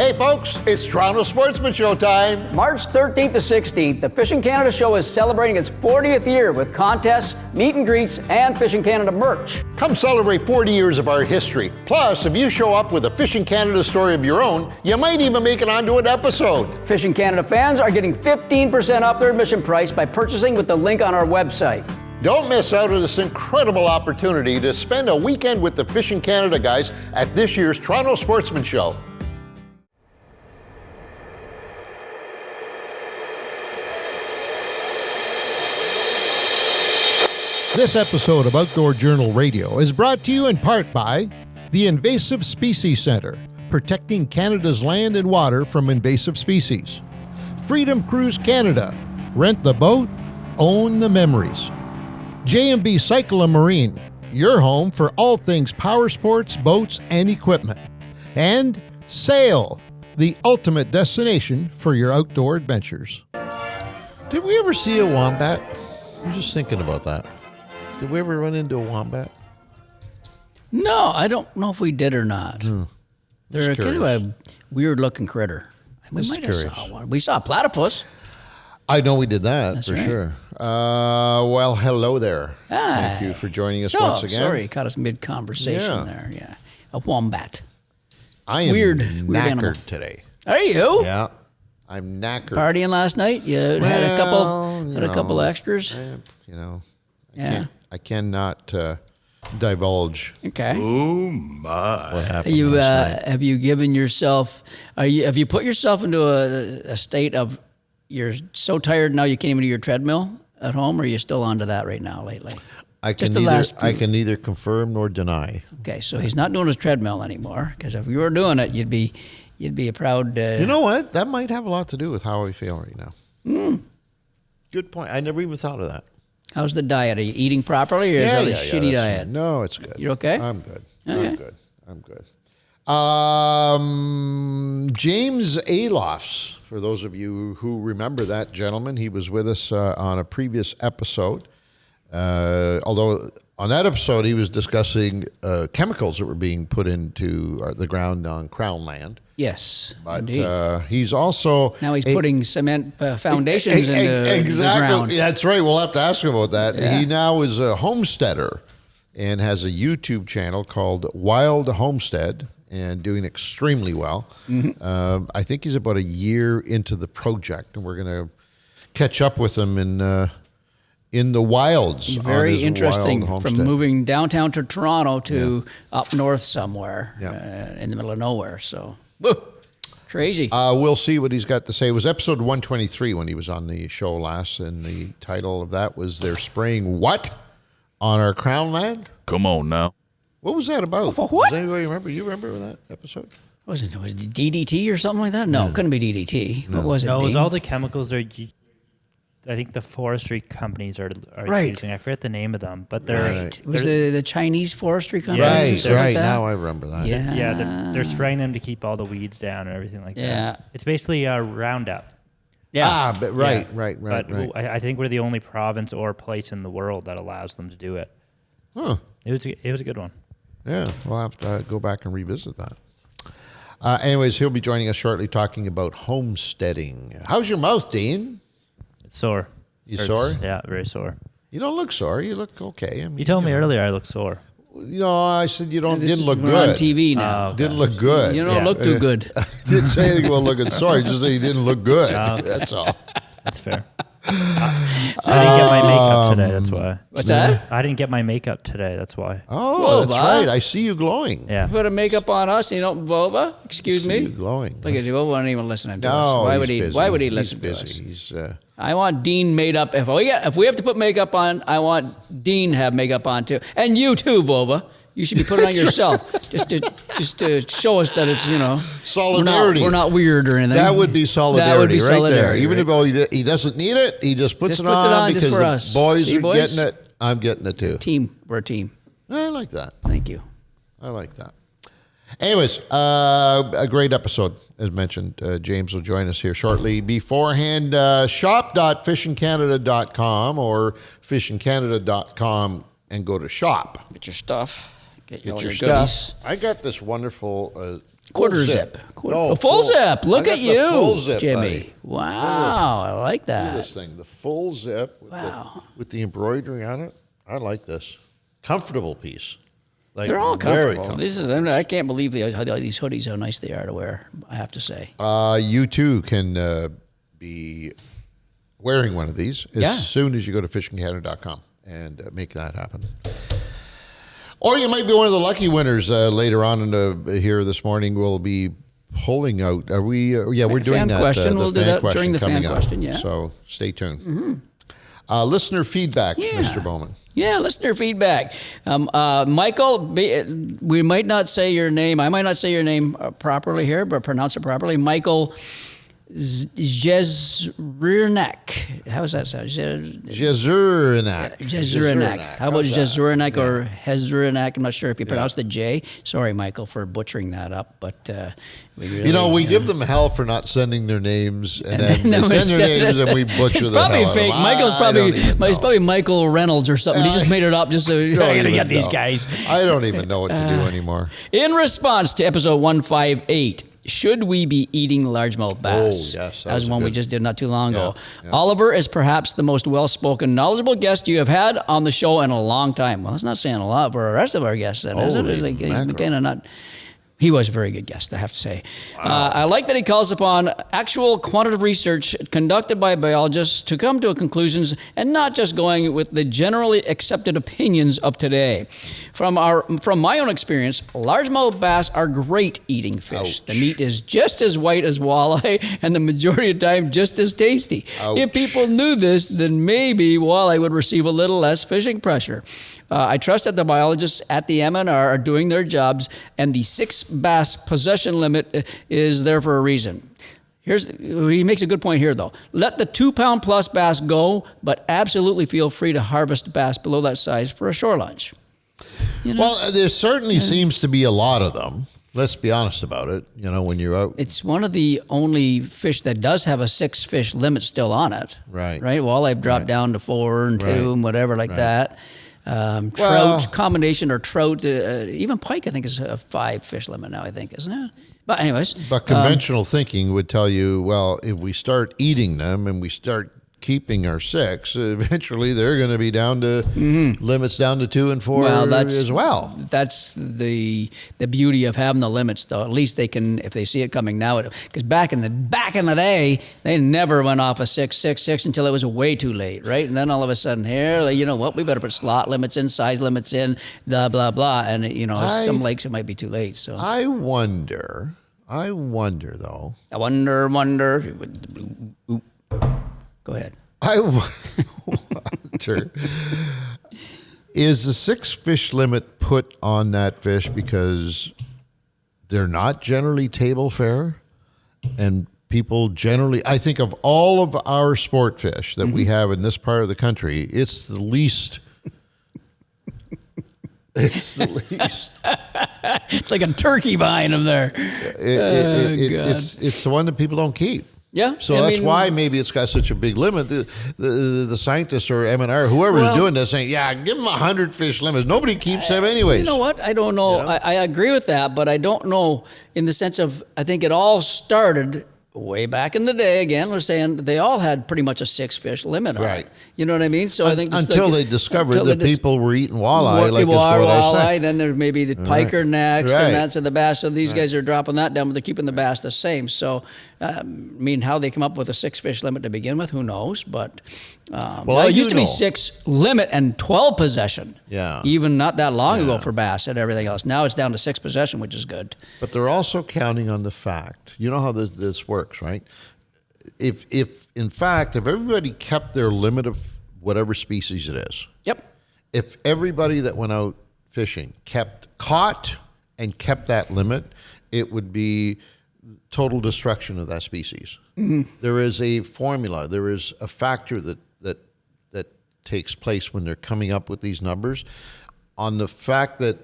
Hey folks, it's Toronto Sportsman Show time. March 13th to 16th, the Fishing Canada Show is celebrating its 40th year with contests, meet and greets, and Fishing Canada merch. Come celebrate 40 years of our history. Plus, if you show up with a Fishing Canada story of your own, you might even make it onto an episode. Fishing Canada fans are getting 15% off their admission price by purchasing with the link on our website. Don't miss out on this incredible opportunity to spend a weekend with the Fishing Canada guys at this year's Toronto Sportsman Show. This episode of Outdoor Journal Radio is brought to you in part by the Invasive Species Centre, protecting Canada's land and water from invasive species. Freedom Cruise Canada, rent the boat, own the memories. J&B Cycle and Marine, your home for all things power sports, boats, and equipment. And Sail, the ultimate destination for your outdoor adventures. Did we ever see a wombat? I'm just thinking about that. Did we ever run into a wombat? No, I don't know if we did or not. They're kind of a weird-looking critter. We might have saw one. We saw a platypus. I know we did that. That's for right. sure. Well, hello there. Hi. Thank you for joining us once again. Sorry, caught us mid-conversation there. Yeah, a wombat. I am weird knackered animal. today. Are you? Yeah, I'm knackered. Partying last night? You had a couple extras? I cannot divulge. Okay. Oh my! What happened last night. Have you given yourself? Have you put yourself into a state of you're so tired now you can't even do your treadmill at home, or are you still onto that right now lately? I can neither confirm nor deny. Okay, so he's not doing his treadmill anymore, because if you were doing it, you'd be a proud. You know what? That might have a lot to do with how I feel right now. Good point. I never even thought of that. How's the diet? Are you eating properly, or is that a shitty diet? No, it's good. You're okay? I'm good. Okay. I'm good. James Alofs, for those of you who remember that gentleman, he was with us on a previous episode. Although on that episode, he was discussing chemicals that were being put into the ground on Crown land. Yes, But indeed. he's also... Now he's putting cement foundations into the ground. That's right. We'll have to ask him about that. Yeah. He now is a homesteader and has a YouTube channel called Wild Homestead and doing extremely well. Mm-hmm. I think he's about a year into the project, and we're going to catch up with him in the wilds. Very on his interesting. wild From homestead. moving downtown to Toronto to up north somewhere Yeah. in the middle of nowhere. So, woo, crazy. We'll see what he's got to say. It was episode 123 when he was on the show last, and the title of that was "They're Spraying What on Our Crown Land?" Come on now. What was that about? What? Does anybody remember? You remember that episode? Was it DDT or something like that? No, it couldn't be DDT. What was it? No, it was Dean? all the chemicals I think the forestry companies are Right. using. I forget the name of them, but they're Right. It was they're- the Chinese forestry company. Right. Now I remember that. Yeah. they're spraying them to keep all the weeds down and everything like Yeah. that. It's basically a Roundup. Yeah. But Yeah. right. But I think we're the only province or place in the world that allows them to do it. Huh. It was a good one. Yeah, we'll have to go back and revisit that. Anyways, he'll be joining us shortly talking about homesteading. How's your mouth, Dean? It's sore. You Hurts. sore? Yeah, very sore. You don't look sore. You look okay. I mean, You told me earlier I look sore. I said you This didn't is- look we're good. on TV now. Didn't look good. You don't look too good. Didn't say anything about looking sorry. Just that he didn't look good. Oh. That's all. That's fair. I didn't get my makeup today. That's why. What's that? I didn't get my makeup today. That's why. Oh, Whoa, that's Bob. right. I see you glowing. Yeah. Put a makeup on us, and you don't Vova? Excuse I see you me? glowing. Look at you. Vova won't even listen to us. No, Why he's would he? busy. Why would he He's listen to busy. us? He's I want Dean made up. If we have to put makeup on, I want Dean to have makeup on too, and you too, Vova. You should be putting it on yourself, just to show us that it's solidarity. We're not weird or anything. That would be solidarity, That would be right there. solidarity, Even right? if he doesn't need it, he just puts Just it puts it on on just because for the us. boys See, are boys? getting it. I'm getting it too. Team. We're a team. I like that. Thank you. I like that. Anyways, a great episode, as mentioned. James will join us here shortly. Beforehand, shop.fishingcanada.com or fishingcanada.com and go to shop. Get your stuff. Get Get all your your stuff. goodies. I got this wonderful Quarter full zip. A full zip. Look I at got the full you, zip, Jimmy. buddy. Wow, I like Look at that. this thing, the full zip with, Wow. with the embroidery on it. I like this. Comfortable piece. Like, They're all very comfortable. I can't believe these hoodies, how nice they are to wear, I have to say. You too can be wearing one of these as soon as you go to fishingcanada.com and make that happen. Or you might be one of the lucky winners later on here this morning. We'll be pulling out. Are we? We're doing fan that. Question. We'll do that during the fan up. question. Yeah. So stay tuned. Listener feedback, Mr. Bowman. Yeah, listener feedback. Michael, we might not say your name. I might not say your name properly here, but pronounce it properly. Michael Jezurinak. How does that sound? Jezurinak. How about Jezurinak or Hezurinak? I'm not sure if you pronounce the J. Sorry, Michael, for butchering that up. But we really, we give them hell for not sending their names, and then they send their names, and we butcher it's the probably hell fake. out of them. Michael's probably it's probably Michael Reynolds or something. He just made it up just so I gotta get these guys. I don't even know what to do anymore. In response to episode 158. Should we be eating largemouth bass? Oh, yes. That was one we just did not too long ago. Yeah. Oliver is perhaps the most well-spoken, knowledgeable guest you have had on the show in a long time. Well, that's not saying a lot for the rest of our guests, then, is it? It's like, kind of not... He was a very good guest, I have to say. Wow. I like that he calls upon actual quantitative research conducted by biologists to come to conclusions and not just going with the generally accepted opinions of today. From my own experience, largemouth bass are great eating fish. Ouch. The meat is just as white as walleye and the majority of the time just as tasty. Ouch. If people knew this, then maybe walleye would receive a little less fishing pressure. I trust that the biologists at the MNR are doing their jobs, and the 6 bass possession limit is there for a reason. He makes a good point here, though. Let the 2-pound plus bass go, but absolutely feel free to harvest bass below that size for a shore lunch. Well, there certainly seems to be a lot of them. Let's be honest about it. When you're out. It's one of the only fish that does have a 6-fish limit still on it. Right. Walleye dropped down to 4 and 2 and whatever like that. Trout combination or trout, even pike, I think is a 5-fish limit now, I think, isn't it? But anyways. But conventional thinking would tell you, well, if we start eating them and we start keeping our 6, eventually they're going to be down to limits down to 2 and 4 as well. That's the beauty of having the limits, though. At least they can, if they see it coming now, because back in the day, they never went off a 6 until it was way too late, right? And then all of a sudden, here, you know what? We better put slot limits in, size limits in, blah blah blah, and some lakes it might be too late. So I wonder though. I wonder. Go ahead. I wonder, is the 6-fish limit put on that fish because they're not generally table fare? And people generally, I think of all of our sport fish that we have in this part of the country, it's the least... It's like a turkey behind them there. It's the one that people don't keep. Yeah. So that's why maybe it's got such a big limit. The scientists or MNR, whoever's doing this, saying, give them 100-fish limit. Nobody keeps them anyways. You know what? I don't know. I agree with that, but I don't know in the sense of, I think it all started way back in the day. Again, we're saying they all had pretty much a 6-fish limit on it. You know what I mean? So I think until they discovered that people were eating walleye, like walleye, then there may be the piker next, Right. and that's the bass. So these guys are dropping that down, but they're keeping the bass the same. So, how they come up with a 6-fish limit to begin with, who knows? But it used to be 6 limit and 12 possession. Yeah. Even not that long ago for bass and everything else. Now it's down to 6 possession, which is good. But they're also counting on the fact, you know how this works, right? If in fact, if everybody kept their limit of whatever species it is. Yep. If everybody that went out fishing caught and kept that limit, it would be total destruction of that species. Mm-hmm. There is a formula. There is a factor that takes place when they're coming up with these numbers on the fact that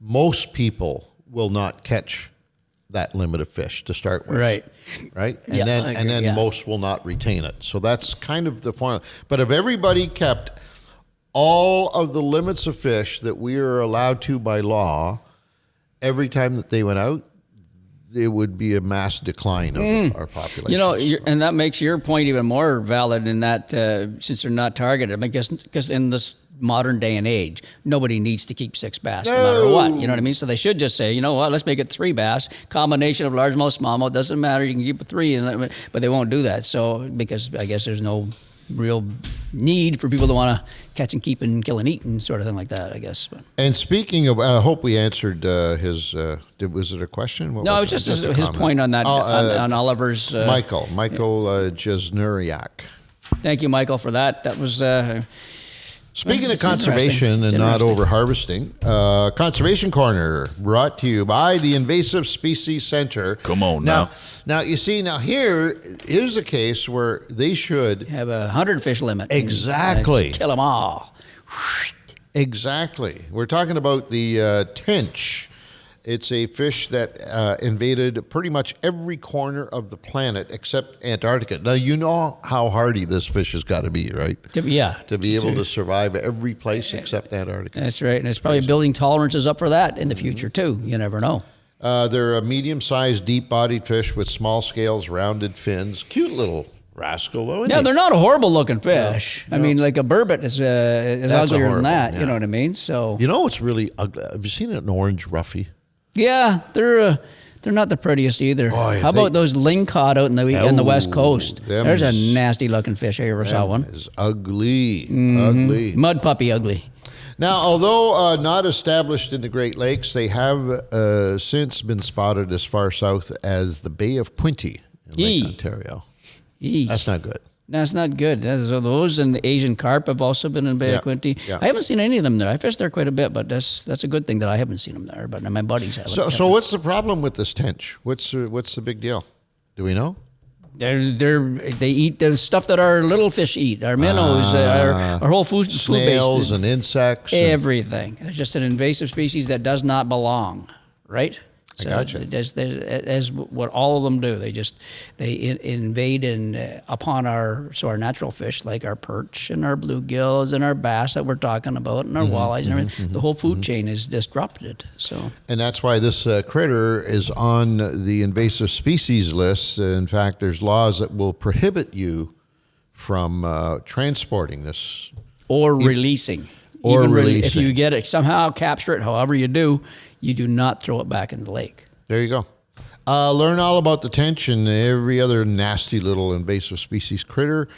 most people will not catch that limit of fish to start with. Right. And then most will not retain it. So that's kind of the formula. But if everybody kept all of the limits of fish that we are allowed to by law every time that they went out, it would be a mass decline of our population. You know, and that makes your point even more valid in that since they're not targeted. Because in this modern day and age, nobody needs to keep 6 bass no matter what. You know what I mean? So they should just say, you know what, let's make it 3 bass. Combination of largemouth, smallmouth, doesn't matter. You can keep 3, but they won't do that. So because I guess there's no real need for people to want to catch and keep and kill and eat and sort of thing like that, I guess. But. And speaking of, I hope we answered was it a question? No, it was just his point on that, on Oliver's. Michael Jesnuriak. Thank you, Michael, for that. That was... Speaking of conservation and not over harvesting, Conservation Corner brought to you by the Invasive Species Centre. Come on now. Now you see, here's a case where they should have a 100 fish limit. Exactly. And kill them all. Exactly. We're talking about the tench. It's a fish that invaded pretty much every corner of the planet except Antarctica. Now, you know how hardy this fish has got to be, right? To be able to survive every place except Antarctica. That's right. And it's probably building tolerances up for that in the future, too. You never know. They're a medium-sized, deep-bodied fish with small scales, rounded fins. Cute little rascal, though. Yeah, they're not a horrible-looking fish. No. I mean, like a burbot is uglier than that. Yeah. You know what I mean? So you know what's really ugly? Have you seen an orange roughy? Yeah, they're not the prettiest either. Boy, how about those lingcod out in the West Coast? There's a nasty looking fish. I ever saw one. Is ugly, ugly. Mud puppy ugly. Now, although not established in the Great Lakes, they have since been spotted as far south as the Bay of Quinte in Lake Ontario. That's not good. That's not good. Those and the Asian carp have also been in Bay of Quinte. Yeah. I haven't seen any of them there. I fished there quite a bit, but that's a good thing that I haven't seen them there. But my buddies have. So what's the problem with this tench? What's the big deal? Do we know? They eat the stuff that our little fish eat. Our minnows, our whole food snails and insects, everything. It's just an invasive species that does not belong. Right. So I gotcha. As what all of them do, they invade upon our natural fish like our perch and our bluegills and our bass that we're talking about and our walleyes and everything. The whole food chain is disrupted. So, and that's why this critter is on the invasive species list. In fact, there's laws that will prohibit you from transporting this or releasing. Or releasing. If you get it, somehow capture it, however you do not throw it back into the lake. There you go. Learn all about the tench and every other nasty little invasive species critter.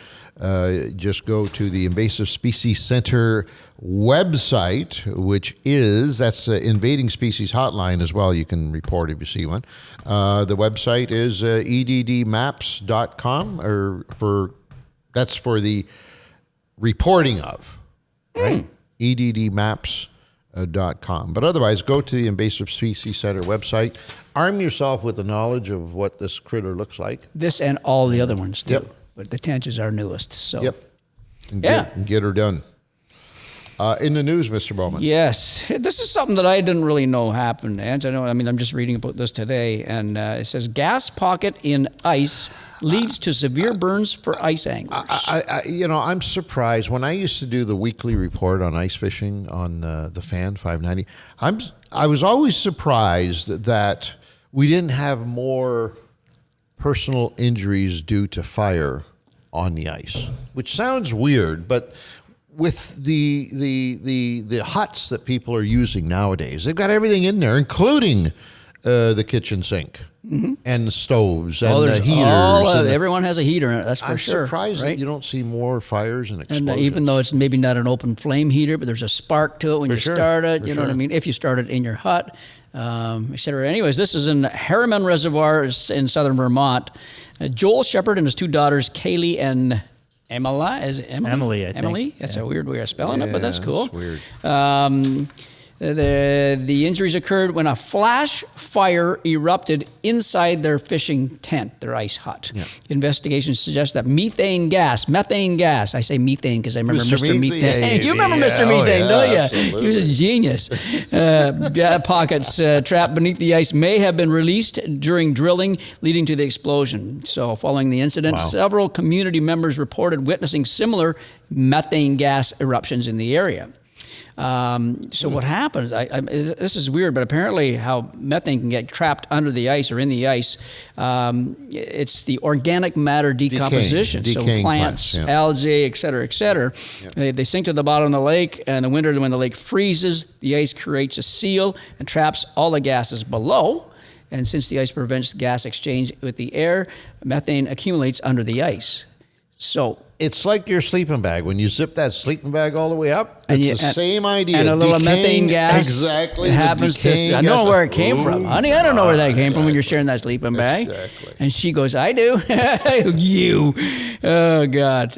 Just go to the Invasive Species Centre website, that's Invading Species Hotline as well. You can report if you see one. The website is eddmaps.com, that's for the reporting of, right? eddmaps.com. But otherwise, go to the Invasive Species Centre website. Arm yourself with the knowledge of what this critter looks like. This and all the other ones, too. Yep. But the tench is our newest. So. Yep. And get her done. In the news, Mr. Bowman. Yes. This is something that I didn't really know happened, Ange. I'm just reading about this today, and it says gas pocket in ice leads to severe burns for ice anglers. I'm surprised. When I used to do the weekly report on ice fishing on the Fan 590, I was always surprised that we didn't have more personal injuries due to fire on the ice, which sounds weird, but with the huts that people are using nowadays, they've got everything in there, including the kitchen sink and the stoves and the heaters. Everyone has a heater in it, that's for sure. I'm surprised that you don't see more fires and explosions. And even though it's maybe not an open flame heater, but there's a spark to it when you start it. You know what I mean? If you start it in your hut, etc. Anyways, this is in Harriman Reservoir in southern Vermont. Joel Shepard and his 2 daughters, Kaylee and Emily, I think. Emily? That's a weird way of spelling it, but that's cool. That's weird. The injuries occurred when a flash fire erupted inside their fishing tent, their ice hut. Yeah. Investigations suggest that methane gas, I say methane because I remember Mr. Methane. You remember Mr. Methane, don't you? Absolutely. He was a genius. Pockets trapped beneath the ice may have been released during drilling, leading to the explosion. So following the incident, several community members reported witnessing similar methane gas eruptions in the area. So what happens, this is weird, but apparently how methane can get trapped under the ice or in the ice, it's the organic matter decomposition. Decaying so plants, yeah. algae, et cetera, et cetera. They sink to the bottom of the lake, and in the winter when the lake freezes, the ice creates a seal and traps all the gases below. And since the ice prevents gas exchange with the air, methane accumulates under the ice. So it's like your sleeping bag. When you zip that sleeping bag all the way up, it's the same idea. And a little methane gas exactly happens to... I know where it came from. Honey, I don't know where that came from when you're sharing that sleeping bag. Exactly. And she goes, I do. You. Oh, God.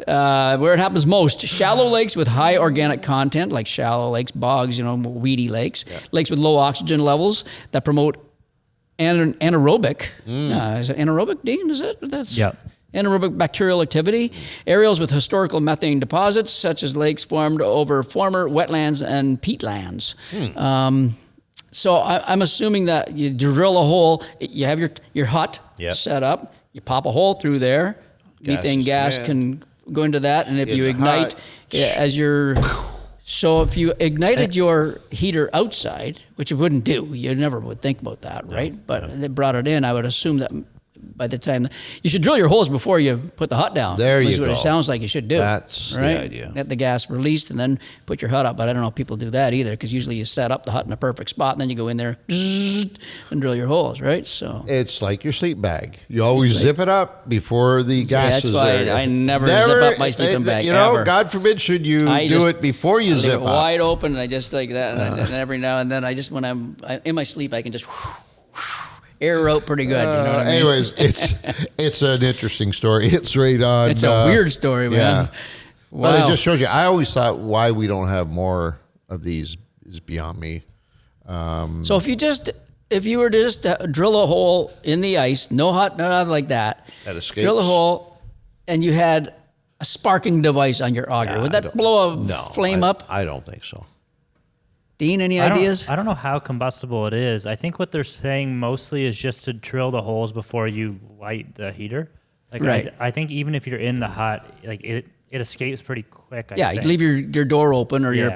Where it happens most, shallow lakes with high organic content, like shallow lakes, bogs, weedy lakes, lakes with low oxygen levels that promote anaerobic. Is it anaerobic, Dean? Is it? Anaerobic bacterial activity. Areas with historical methane deposits, such as lakes formed over former wetlands and peatlands. So I'm assuming that you drill a hole, you have your hut set up, you pop a hole through there, methane gas can go into that, and if you ignite So if you ignited your heater outside, which you wouldn't do, you never would think about that, right? But they brought it in, I would assume that by the time you should drill your holes before you put the hut down. There you go. That's what it sounds like you should do. That's right? the idea. Get the gas released and then put your hut up. But I don't know if people do that either, because usually you set up the hut in a perfect spot and then you go in there and drill your holes, right? So it's like your sleep bag. You always zip it up before the gas is there. That's why I never zip up my sleeping bag. Ever. God forbid should you do it before you zip up. Wide open, and I just like that. And every now and then, when I'm in my sleep, I can just air out pretty good. You know what I mean? Anyways, it's an interesting story. It's right on. It's a weird story, man. Yeah. Wow. But it just shows you. I always thought why we don't have more of these is beyond me. So if you were to just drill a hole in the ice, no hot, nothing like that, drill a hole, and you had a sparking device on your auger, would that blow a flame up? I don't think so. Dean, any ideas? I don't know how combustible it is. I think what they're saying mostly is just to drill the holes before you light the heater. Like right. I think even if you're in the hut, like it escapes pretty quick. I think. You leave your door open or your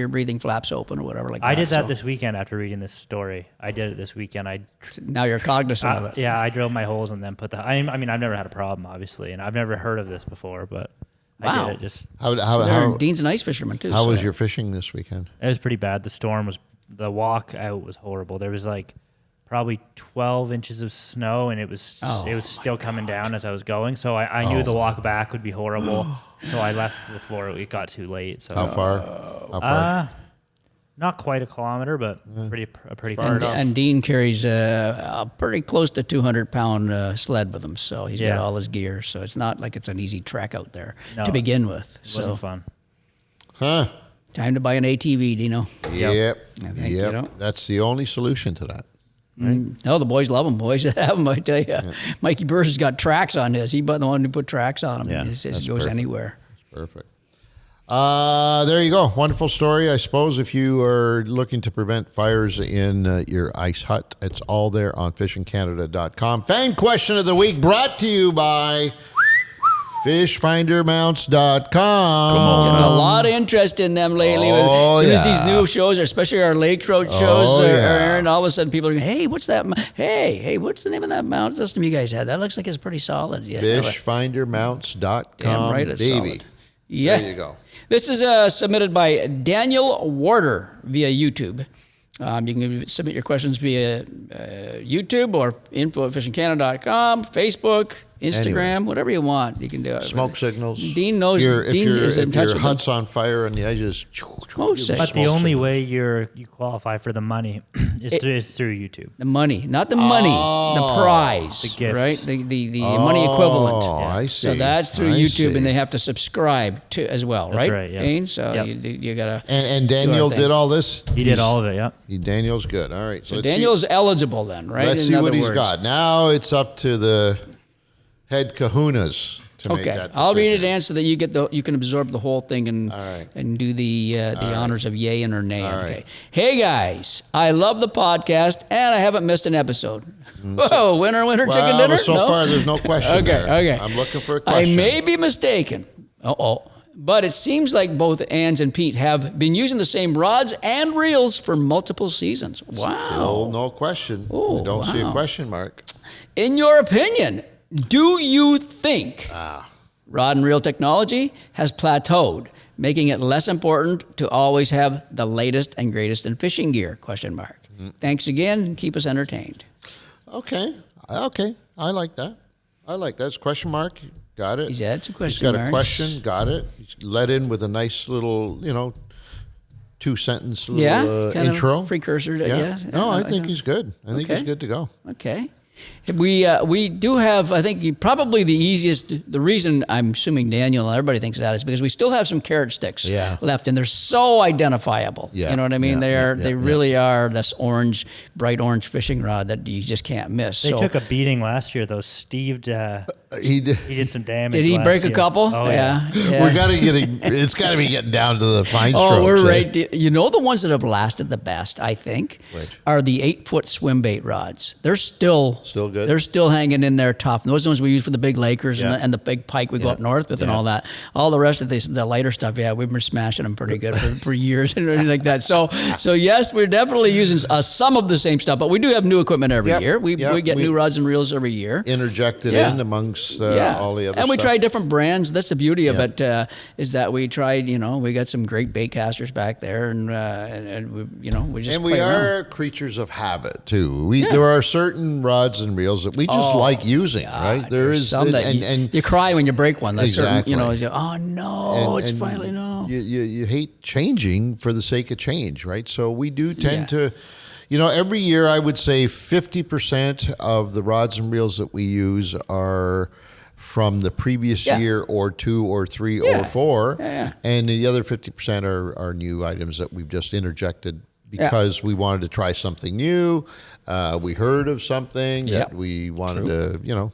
breathing flaps open or whatever like that. I did that this weekend after reading this story. I did it this weekend. Now you're cognizant of it. Yeah, I drilled my holes and then put I mean, I've never had a problem, obviously, and I've never heard of this before, but wow. I did it just. Dean's an ice fisherman too. How was your fishing this weekend? It was pretty bad. The walk out was horrible. There was like probably 12 inches of snow, and it was still coming down as I was going. So I knew the walk back would be horrible. So I left before it got too late. So how far? Not quite a kilometer, but pretty far enough. And Dean carries a pretty close to 200-pound sled with him, so he's got all his gear. So it's not like it's an easy trek out there to begin with. It wasn't fun. Huh? Time to buy an ATV, Dino. Yep. I think, That's the only solution to that. Right? Oh, the boys love them. Boys that have them, I tell you. Yeah. Mikey Burris has got tracks on his. He's the one who put tracks on him. Yeah, It just goes anywhere. That's perfect. There you go. Wonderful story. I suppose if you are looking to prevent fires in your ice hut, it's all there on fishingcanada.com. Fan question of the week brought to you by fishfindermounts.com. Getting a lot of interest in them lately. As soon as these new shows, especially our lake trout shows, are airing, all of a sudden people are going, hey, what's that? Hey, what's the name of that mount system you guys had? That looks like it's pretty solid. Yeah, fishfindermounts.com. Damn right, it's baby. Solid. Yeah. There you go. This is submitted by Daniel Warder via YouTube. You can submit your questions via YouTube or info@fishingcanada.com, Facebook, Instagram, whatever you want. You can do it. Smoke signals. Dean knows. Dean is in touch with your hut's on fire on the edges. But the only way you qualify for the money is through YouTube. The money, not the money, the prize, the gift, right? The money equivalent. Oh, I see. So that's through YouTube, and they have to subscribe to as well, right? That's right. Yeah. Dean? So you gotta. And Daniel did all this. He did all of it. Yeah. Daniel's good. All right. So Daniel's eligible then, right? Let's see what he's got. Now it's up to the head kahunas to make that decision. I'll read it in so that you can absorb the whole thing and do the honors of yay and or nay. All Okay. right. Hey guys, I love the podcast and I haven't missed an episode. Whoa, winner chicken dinner? So far there's no question. Okay. Okay. I'm looking for a question. I may be mistaken. But it seems like both Ans and Pete have been using the same rods and reels for multiple seasons. Wow. Still no question. I don't see a question mark. In your opinion, do you think rod and reel technology has plateaued, making it less important to always have the latest and greatest in fishing gear? Question mark. Thanks again, and keep us entertained. Okay. I like that. It's question mark. Got it. Yeah, it's a question He's got mark. a question. Got it. He's let in with a nice little, 2-sentence little kind intro. of precursor to, Yeah. No, I think he's good. I think he's good to go. Okay. We do have, I think, probably the easiest, the reason I'm assuming Daniel and everybody thinks that is because we still have some carrot sticks left, and they're so identifiable. Yeah. You know what I mean? Yeah. They really are this orange, bright orange fishing rod that you just can't miss. They took a beating last year, though. Steve, He did. he did some damage. Did he last break a year. couple? Oh, yeah. We're it's got to be getting down to the fine strokes. Oh, we're eh? right. You know, the ones that have lasted the best, I think, are the 8-foot swim bait rods. They're still good. They're still hanging in there tough. And those are the ones we use for the big Lakers and the big pike we go up north with and all that. All the rest of the lighter stuff, we've been smashing them pretty good for years and everything like that. So yes, we're definitely using some of the same stuff, but we do have new equipment every year. We get new rods and reels every year. Interjected in amongst all the other and we stuff. try different brands. That's the beauty of it, is that we tried, we got some great bait casters back there, and we just we play around. are creatures of habit too. There are certain rods and reels that we just like using, right? There's some that you cry when you break one. That's exactly. It's finally no. You hate changing for the sake of change, right? So we do tend to, every year I would say 50% of the rods and reels that we use are from the previous year or 2 or 3 or 4. And the other 50% are new items that we've just interjected because we wanted to try something new. We heard of something that we wanted to,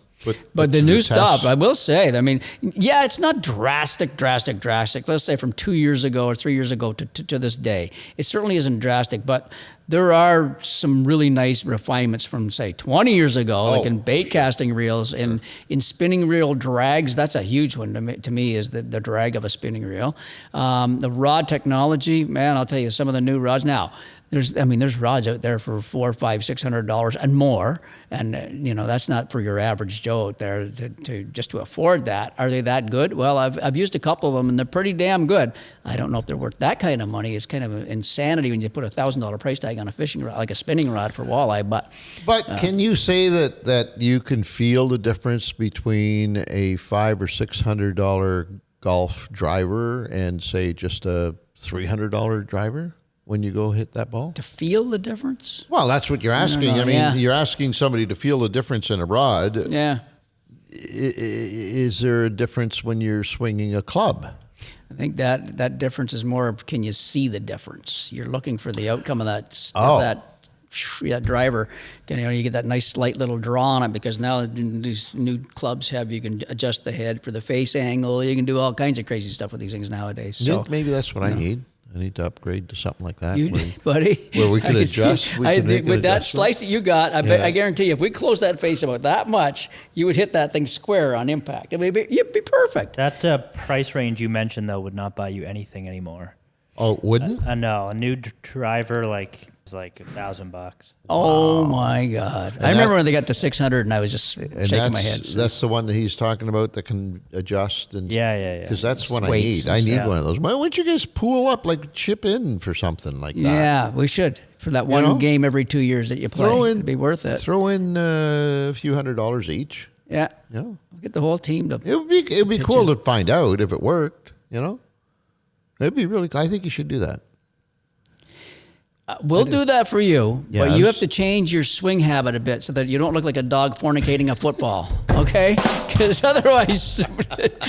But the new stuff, I will say, it's not drastic. Let's say from 2 years ago or 3 years ago to this day. It certainly isn't drastic, but there are some really nice refinements from, say, 20 years ago, like in bait casting reels, in spinning reel drags. That's a huge one to me is the drag of a spinning reel. The rod technology, man, I'll tell you, some of the new rods. Now, there's rods out there for $400, $500, $600 and more, and that's not for your average Joe out there to afford that. Are they that good? Well, I've used a couple of them, and they're pretty damn good. I don't know if they're worth that kind of money. It's kind of insanity when you put a $1,000 price tag on a fishing rod, like a spinning rod for walleye. But can you say that you can feel the difference between a $500 or $600 golf driver and say just a $300 driver? When you go hit that ball? To feel the difference? Well, that's what you're asking. You're asking somebody to feel the difference in a rod. Yeah. Is there a difference when you're swinging a club? I think that difference is more of, can you see the difference? You're looking for the outcome of that driver. You get that nice slight little draw on it, because now these new clubs you can adjust the head for the face angle. You can do all kinds of crazy stuff with these things nowadays. So maybe that's what I need. I need to upgrade to something like that, buddy. Where we can adjust. With that slice that you got, I guarantee you, if we close that face about that much, you would hit that thing square on impact. You'd be perfect. That price range you mentioned, though, would not buy you anything anymore. Oh, wouldn't? No, a new driver is like $1,000. Oh my God! I remember when they got to 600, and I was just shaking my head. So. That's the one that he's talking about that can adjust and Because that's what I need. I need one of those. Why don't you guys pool up, like chip in for something like that? Yeah, we should for that one game every 2 years that you play. It'd be worth it. Throw in a few $100s each. Yeah. We'll get the whole team to. It'd be cool to find out if it worked. It'd be really cool. I think you should do that. We'll do that for you, but you have to change your swing habit a bit so that you don't look like a dog fornicating a football, okay? Because otherwise... But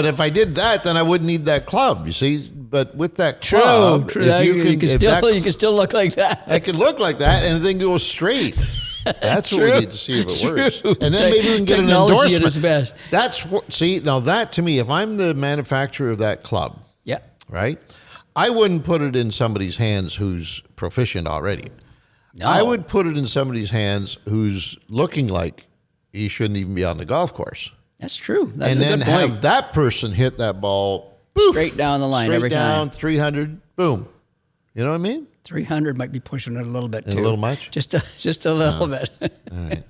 if I did that, then I wouldn't need that club, you see? But with that club... True. You can still look like that. I could look like that and the thing goes straight. That's what we need to see if it works. And then maybe we can get an endorsement. At its best. That to me, if I'm the manufacturer of that club... Right? I wouldn't put it in somebody's hands who's proficient already. No. I would put it in somebody's hands who's looking like he shouldn't even be on the golf course. That's true. That's and a then good point. have that person hit that ball poof, Straight down the line straight every down, time. 300, boom. You know what I mean? 300 might be pushing it a little bit, too. A little much? Just a little bit. All right.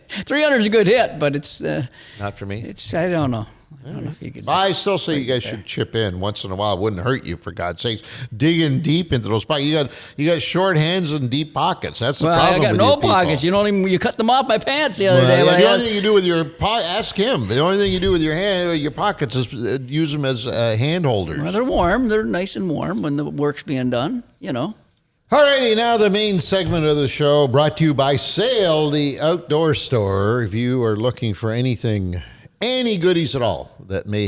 300 is a good hit, but it's... Not for me. I don't know. I don't know if you could... I still say you guys should chip in once in a while. It wouldn't hurt you, for God's sakes. Digging deep into those pockets. You got short hands and deep pockets. That's the problem. I got with no you people. pockets. You don't even... You cut them off my pants the other day. Yeah, the only thing you do with your ask him. The only thing you do with your pockets is use them as hand holders. Well, they're warm. They're nice and warm when the work's being done, you know. Alrighty, now the main segment of the show brought to you by Sale, the outdoor store. If you are looking for anything, any goodies at all that may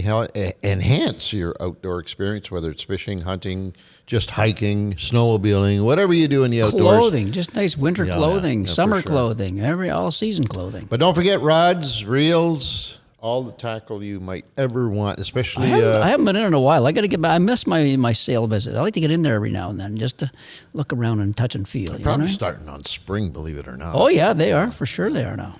enhance your outdoor experience, whether it's fishing, hunting, just hiking, snowmobiling, whatever you do in the outdoors. Clothing, just nice winter clothing, yeah, summer for sure. clothing, all season clothing. But don't forget rods, reels, all the tackle you might ever want, especially... I haven't been in a while. I got to get back. I miss my sale visit. I like to get in there every now and then just to look around and touch and feel. probably starting on spring, believe it or not. Oh, yeah, they are. For sure they are now.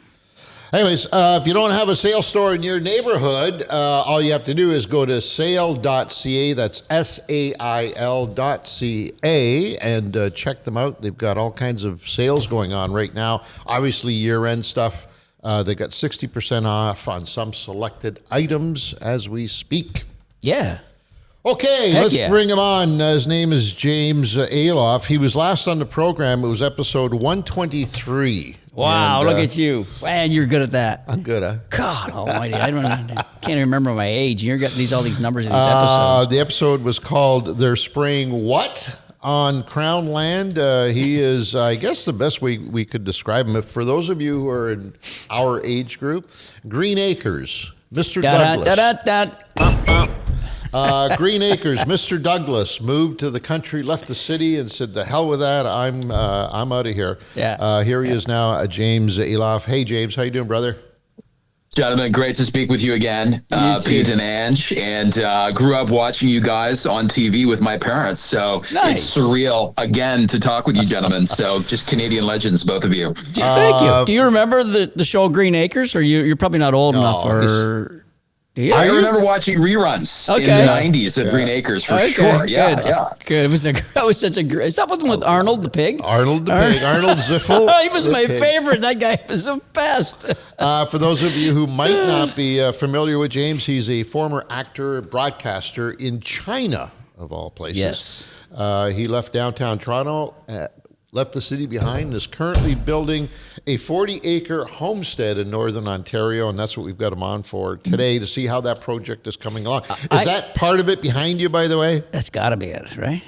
Anyways, if you don't have a sale store in your neighborhood, all you have to do is go to sale.ca. That's SAIL.ca and check them out. They've got all kinds of sales going on right now. Obviously, year-end stuff. They got 60% off on some selected items as we speak. Yeah. Okay, let's bring him on. His name is James Alofs. He was last on the program. It was episode 123. Wow, look at you. Man, you're good at that. I'm good, huh? God almighty. I can't even remember my age. You're getting all these numbers in these episodes. The episode was called They're Spraying What? On Crown Land. He is, I guess, the best way we could describe him. If for those of you who are in our age group, Green Acres, Mr. Douglas. Green Acres, Mr. Douglas moved to the country, left the city, and said, "The hell with that! I'm out of here." Yeah. Here he is now, James Alofs. Hey, James, how you doing, brother? Gentlemen, great to speak with you again, Pete and Ange, and grew up watching you guys on TV with my parents, so It's surreal, again, to talk with you gentlemen, so just Canadian legends, both of you. Thank you. Do you remember the show Green Acres, or you're probably not old enough, or... I remember watching reruns in the 90s of Green Acres for sure. Yeah. Good. That was such a great... Is that one with Arnold the pig? Arnold the pig. Arnold Ziffel. He was my favorite. That guy was the best. For those of you who might not be familiar with James, he's a former actor, broadcaster in China, of all places. Yes. He left downtown Toronto, left the city behind, and is currently building a 40-acre homestead in northern Ontario, and that's what we've got him on for today to see how that project is coming along. Is that part of it behind you, by the way? That's got to be it, right?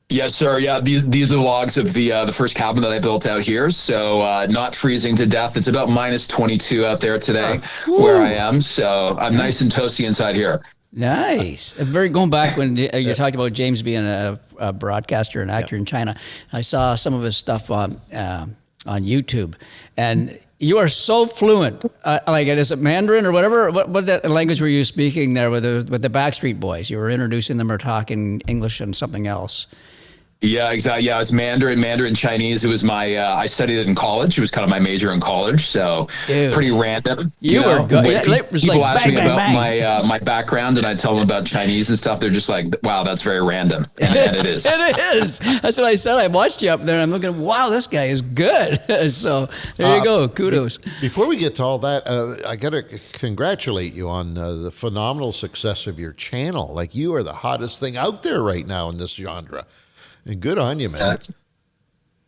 Yes, sir. Yeah, these are the logs of the first cabin that I built out here. So not freezing to death. It's about minus 22 out there today where I am. So I'm nice and toasty inside here. Nice. Going back when you talked about James being a broadcaster and actor in China, I saw some of his stuff on YouTube, and you are so fluent. Like, is it Mandarin or whatever? What language were you speaking there with the Backstreet Boys? You were introducing them or talking English and something else. Yeah, exactly. Yeah, it's Mandarin Chinese. It was my, I studied it in college. It was kind of my major in college. So pretty random. You were good. People ask me about my background and I tell them about Chinese and stuff. They're just like, wow, that's very random. And it is. It is. That's what I said. I watched you up there and I'm looking, wow, this guy is good. So there you go. Kudos. Before we get to all that, I got to congratulate you on the phenomenal success of your channel. Like, you are the hottest thing out there right now in this genre. And good on you, man.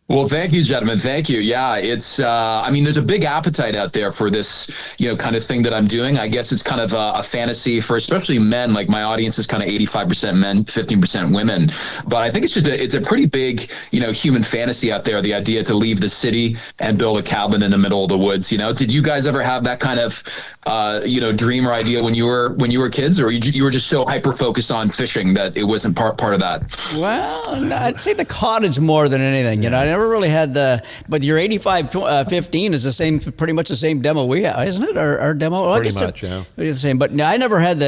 Well, thank you, gentlemen. Thank you. Yeah, it's, I mean, there's a big appetite out there for this, kind of thing that I'm doing. I guess it's kind of a fantasy for especially men. Like, my audience is kind of 85% men, 15% women. But I think it's a pretty big, human fantasy out there. The idea to leave the city and build a cabin in the middle of the woods. Did you guys ever have that kind of, dream or idea when you were kids, or you were just so hyper focused on fishing that it wasn't part of that? Well, I'd say the cottage more than anything. I never really had but your 85-15 is pretty much the same demo we have, isn't it? Our demo? Well, pretty much, yeah. It's the same, but I never had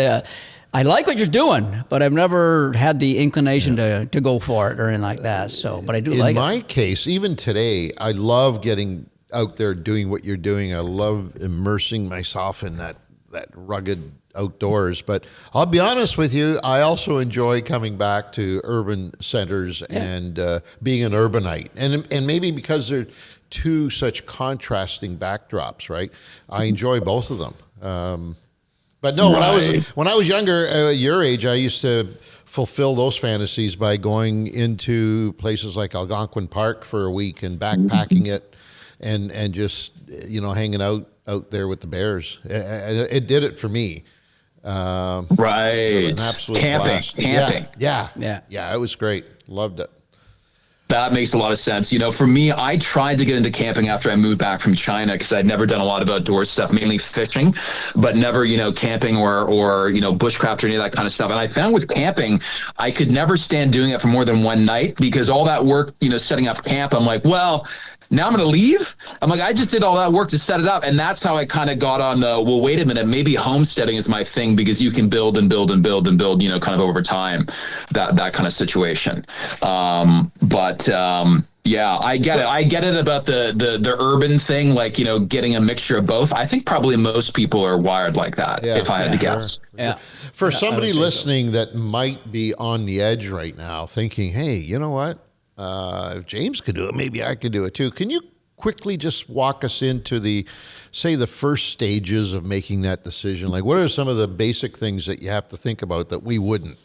I like what you're doing, but I've never had the inclination to go for it or anything like that. So, but I do like it. In my case, even today, I love getting out there doing what you're doing. I love immersing myself in that that rugged outdoors. But I'll be honest with you, I also enjoy coming back to urban centers and being an urbanite. And maybe because they're two such contrasting backdrops, right? I enjoy both of them. But no, when I was younger, your age, I used to fulfill those fantasies by going into places like Algonquin Park for a week and backpacking it and just, hanging out there with the bears. It did it for me. Right. An absolute Camping. blast. Camping. Yeah, it was great. Loved it. That makes a lot of sense. For me, I tried to get into camping after I moved back from China because I'd never done a lot of outdoor stuff, mainly fishing, but never, camping or bushcraft or any of that kind of stuff. And I found with camping, I could never stand doing it for more than one night because all that work, setting up camp, I'm like, well, now I'm going to leave. I'm like, I just did all that work to set it up. And that's how I kind of got on well, wait a minute, maybe homesteading is my thing because you can build and build and build and build, kind of over time, that kind of situation. Yeah, I get it. I get it about the urban thing, like, getting a mixture of both. I think probably most people are wired like that, if I had to guess. Yeah. For somebody listening that might be on the edge right now thinking, hey, you know what? If James could do it, maybe I could do it too. Can you quickly just walk us into the first stages of making that decision? Like, what are some of the basic things that you have to think about that we wouldn't?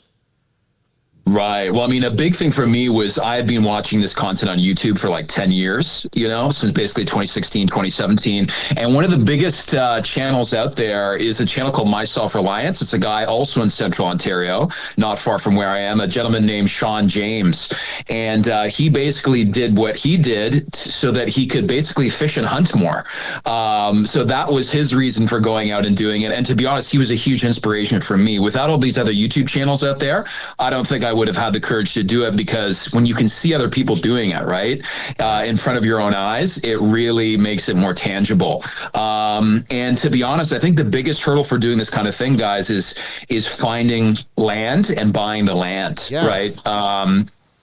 Right. Well, I mean, a big thing for me was I had been watching this content on YouTube for like 10 years, since basically 2016, 2017. And one of the biggest channels out there is a channel called My Self-Reliance. It's a guy also in Central Ontario, not far from where I am, a gentleman named James. And he basically did what he did so that he could basically fish and hunt more. So that was his reason for going out and doing it. And to be honest, he was a huge inspiration for me. Without all these other YouTube channels out there, I don't think I would have had the courage to do it, because when you can see other people doing it, right, in front of your own eyes, it really makes it more tangible. And to be honest, I think the biggest hurdle for doing this kind of thing, guys, is finding land and buying the land, right?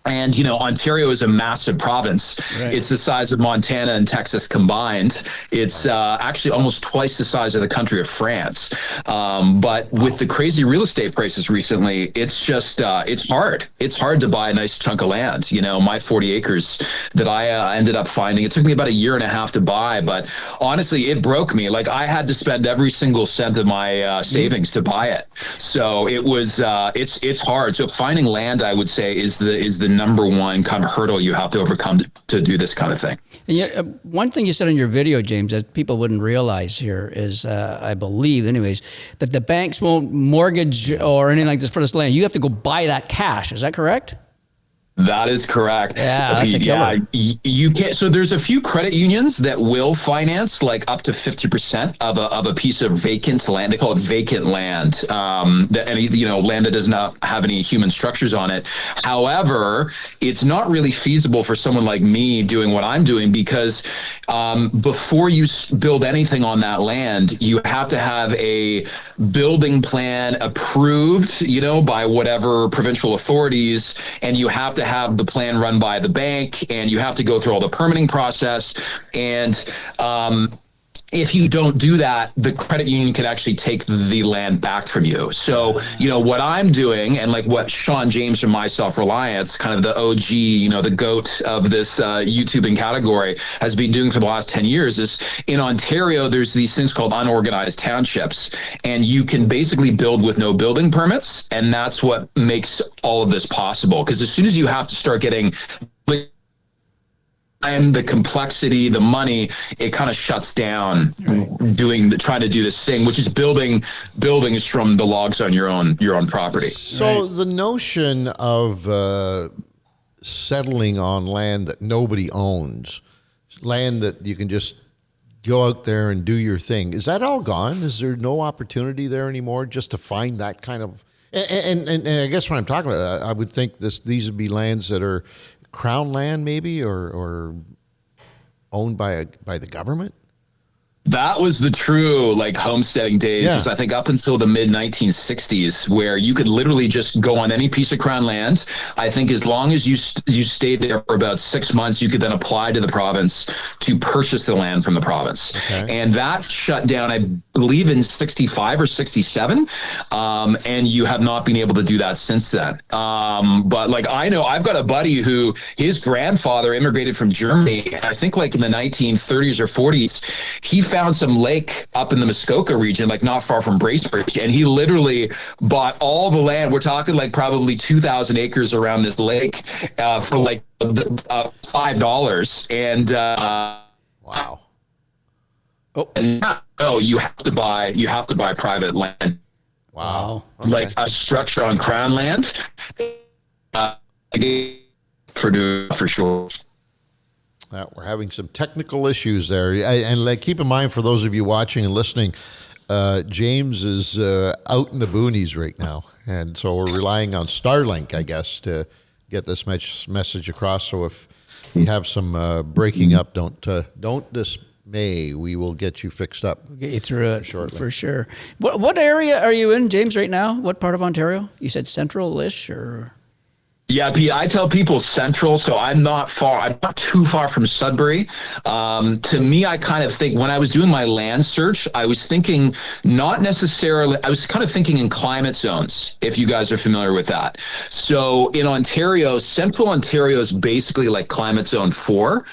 And, Ontario is a massive province. Right. It's the size of Montana and Texas combined. It's actually almost twice the size of the country of France. But with the crazy real estate prices recently, it's just, it's hard. It's hard to buy a nice chunk of land. My 40 acres that I ended up finding, it took me about a year and a half to buy. But honestly, it broke me. Like, I had to spend every single cent of my savings to buy it. So it was, it's hard. So finding land, I would say, is the number one kind of hurdle you have to overcome to do this kind of thing. And yet, one thing you said in your video, James, that people wouldn't realize here is, I believe anyways, that the banks won't mortgage or anything like this for this land. You have to go buy that cash. Is that correct? That is correct. Yeah, that's a killer. You can't. So there's a few credit unions that will finance like up to 50% of a piece of vacant land. They call it vacant land. Land that does not have any human structures on it. However, it's not really feasible for someone like me doing what I'm doing, because before you build anything on that land, you have to have a building plan approved, by whatever provincial authorities, and you have to have the plan run by the bank, and you have to go through all the permitting process. And if you don't do that, the credit union can actually take the land back from you. So, what I'm doing, and like what James from My Self-Reliance, kind of the OG, the GOAT of this YouTubing category, has been doing for the last 10 years is, in Ontario, there's these things called unorganized townships, and you can basically build with no building permits. And that's what makes all of this possible. Because as soon as you have to start getting the complexity, the money, it kind of shuts down trying to do this thing, which is building is from the logs on your own property. So the notion of settling on land that nobody owns, land that you can just go out there and do your thing, is that all gone? Is there no opportunity there anymore just to find that kind of, and I guess what I'm talking about, I would think these would be lands that are Crown land maybe, or owned by the government? That was the true homesteading days, I think up until the mid 1960s, where you could literally just go on any piece of Crown land. I think as long as you stayed there for about 6 months, you could then apply to the province to purchase the land from the province. Okay. And that shut down, I believe in 65 or 67. And you have not been able to do that since then. But like, I know I've got a buddy who his grandfather immigrated from Germany. I think like in the 1930s or 40s, he found some lake up in the Muskoka region, like not far from Bracebridge. And he literally bought all the land. We're talking like probably 2,000 acres around this lake for like $5. And wow. Oh, you have to buy private land. Wow. Okay. Like a structure on crown land. For sure. We're having some technical issues there. And like, keep in mind, for those of you watching and listening, James is out in the boonies right now. And so we're relying on Starlink, I guess, to get this message across. So if you have some breaking up, don't dismay. We will get you fixed up. We'll get you through it shortly. For sure. What area are you in, James, right now? What part of Ontario? You said central-ish or? Yeah, Pete, I tell people central, so I'm not too far from Sudbury. To me, I kind of think when I was doing my land search, I was thinking I was kind of thinking in climate zones, if you guys are familiar with that. So in Ontario, central Ontario is basically like climate zone 4.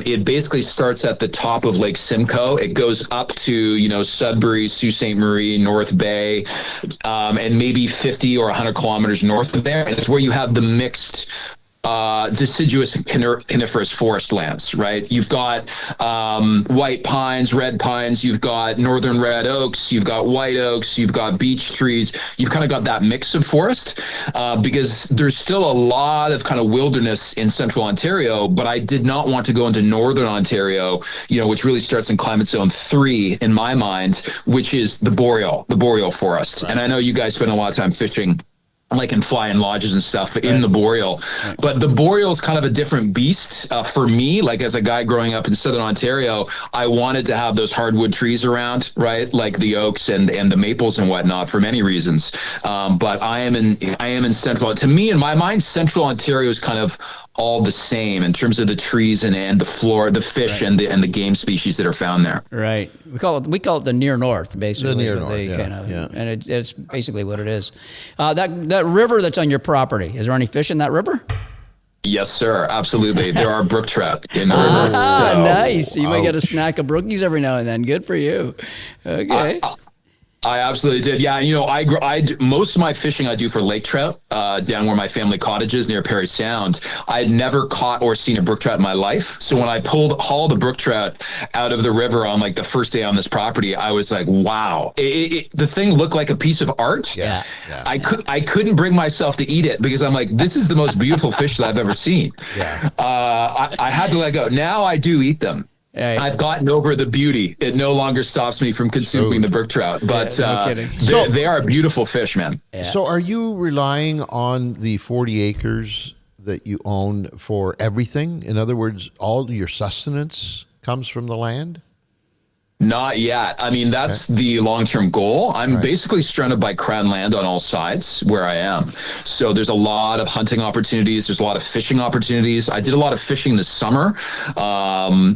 It basically starts at the top of Lake Simcoe. It goes up to, Sudbury, Sault Ste. Marie, North Bay, and maybe 50 or 100 kilometers north of there. And it's where you have the mixed deciduous coniferous forest lands, right? You've got white pines, red pines, you've got northern red oaks, you've got white oaks, you've got beech trees. You've kind of got that mix of forest because there's still a lot of kind of wilderness in central Ontario, but I did not want to go into northern Ontario, which really starts in climate zone 3 in my mind, which is the boreal forest. Right. And I know you guys spend a lot of time fishing like in fly-in lodges and stuff in the boreal. Right. But the boreal is kind of a different beast for me. Like as a guy growing up in southern Ontario, I wanted to have those hardwood trees around, right? Like the oaks and the maples and whatnot for many reasons. But I am in central. To me, in my mind, central Ontario is kind of all the same in terms of the trees and the flora, the fish, right, and the game species that are found there. Right. We call it the near north, basically. The near north, and it's basically what it is. That river that's on your property, is there any fish in that river? Yes, sir. Absolutely. There are brook trout in the river. Nice. You might get a snack of brookies every now and then. Good for you. Okay. I absolutely did. Yeah. I most of my fishing I do for lake trout down where my family cottage is near Perry Sound. I had never caught or seen a brook trout in my life. So when I hauled the brook trout out of the river on like the first day on this property, I was like, wow, the thing looked like a piece of art. Yeah. I couldn't bring myself to eat it because I'm like, this is the most beautiful fish that I've ever seen. Yeah. I had to let go. Now I do eat them. Yeah. I've gotten over the beauty. It no longer stops me from consuming the brook trout, but no kidding. They are a beautiful fish, man. Yeah. So are you relying on the 40 acres that you own for everything? In other words, all your sustenance comes from the land? Not yet. I mean, that's the long-term goal. I'm basically surrounded by crown land on all sides where I am. So there's a lot of hunting opportunities. There's a lot of fishing opportunities. I did a lot of fishing this summer,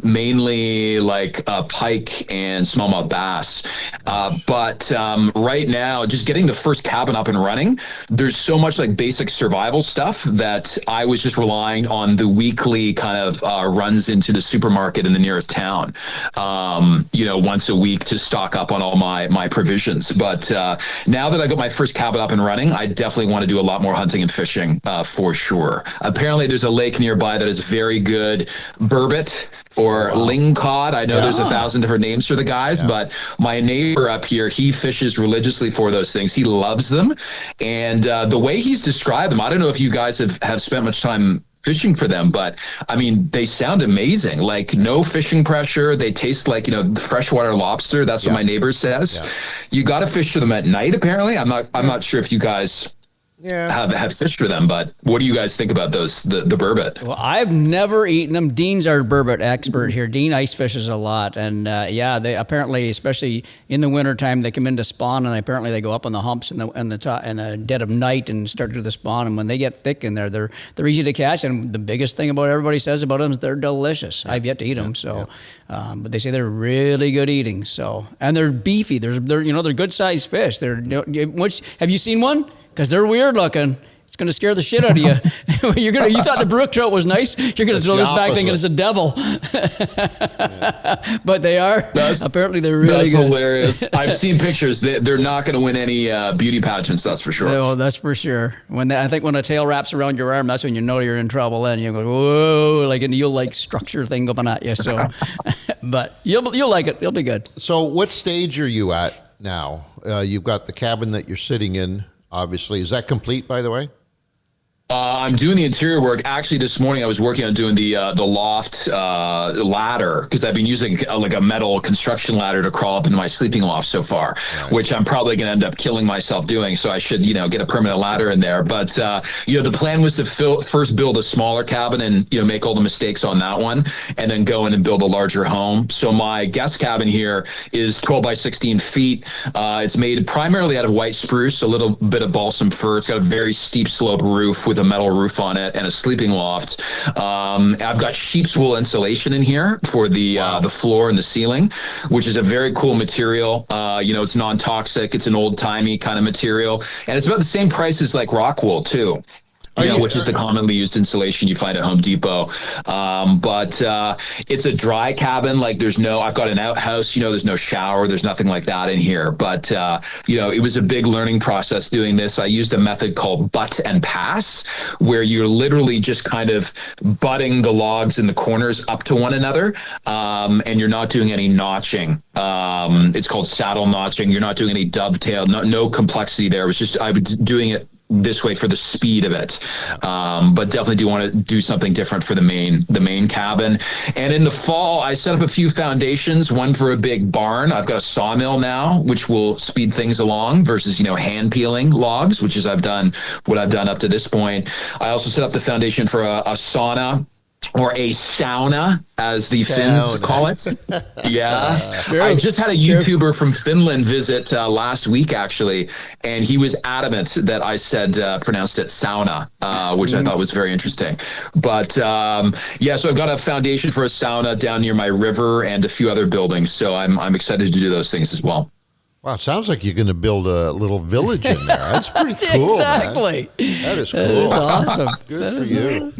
mainly like pike and smallmouth bass. But right now, just getting the first cabin up and running, there's so much like basic survival stuff that I was just relying on the weekly kind of runs into the supermarket in the nearest town. Once a week to stock up on all my provisions. But now that I got my first cabin up and running, I definitely want to do a lot more hunting and fishing for sure. Apparently there's a lake nearby that is very good burbot or lingcod. I know there's 1,000 different names for the guys, but my neighbor up here, he fishes religiously for those things. He loves them. And the way he's described them, I don't know if you guys have spent much time fishing for them, but I mean, they sound amazing. Like no fishing pressure. They taste like, freshwater lobster. That's what my neighbor says. Yeah. You got to fish for them at night. Apparently, I'm not sure if you guys have fished for them. But what do you guys think about those, the burbot? Well, I've never eaten them. Dean's our burbot expert here. Dean ice fishes a lot. And they apparently, especially in the wintertime, they come in to spawn, and apparently they go up on the humps in the dead of night and start to do the spawn. And when they get thick in there, they're easy to catch. And the biggest thing about everybody says about them is they're delicious. I've yet to eat them. But they say they're really good eating. So, and they're beefy. They're good sized fish. Have you seen one? Because they're weird looking. It's going to scare the shit out of you. You thought the brook trout was nice. You're going to throw this back thinking it's a devil. But they are. Apparently they're really good. That's hilarious. I've seen pictures. They're not going to win any beauty pageants. That's for sure. No, that's for sure. I think when a tail wraps around your arm, that's when you know you're in trouble. Then you go, whoa, like an eel-like structure thing going at you. So, but you'll like it. It'll be good. So, what stage are you at now? You've got the cabin that you're sitting in. Obviously, is that complete, by the way? I'm doing the interior work. Actually, this morning I was working on doing the loft ladder, because I've been using a metal construction ladder to crawl up into my sleeping loft so far, which I'm probably going to end up killing myself doing. So I should, get a permanent ladder in there. But, the plan was to first build a smaller cabin and, make all the mistakes on that one, and then go in and build a larger home. So my guest cabin here is 12 by 16 feet. It's made primarily out of white spruce, a little bit of balsam fir. It's got a very steep slope roof with a metal roof on it and a sleeping loft. I've got sheep's wool insulation in here for the floor and the ceiling, which is a very cool material. It's non-toxic. It's an old-timey kind of material, and it's about the same price as like rock wool too. Which is the commonly used insulation you find at Home Depot. But it's a dry cabin. I've got an outhouse, there's no shower, there's nothing like that in here. But, it was a big learning process doing this. I used a method called butt and pass, where you're literally just kind of butting the logs in the corners up to one another. And you're not doing any notching. It's called saddle notching. You're not doing any dovetail, no complexity there. It was just, I was doing it this way for the speed of it, but definitely do want to do something different for the main cabin. And in the fall, I set up a few foundations, one for a big barn. I've got a sawmill now, which will speed things along versus hand peeling logs, which is what I've done up to this point. I also set up the foundation for a sauna, or a sauna, as the Finns call it. I just had a YouTuber from Finland visit last week, actually, and he was adamant that I said pronounced it sauna, which I thought was very interesting. But so I've got a foundation for a sauna down near my river and a few other buildings. So I'm excited to do those things as well. Wow, it sounds like you're going to build a little village in there. That's pretty cool. Exactly. Man. That is cool. That is awesome. Good for you.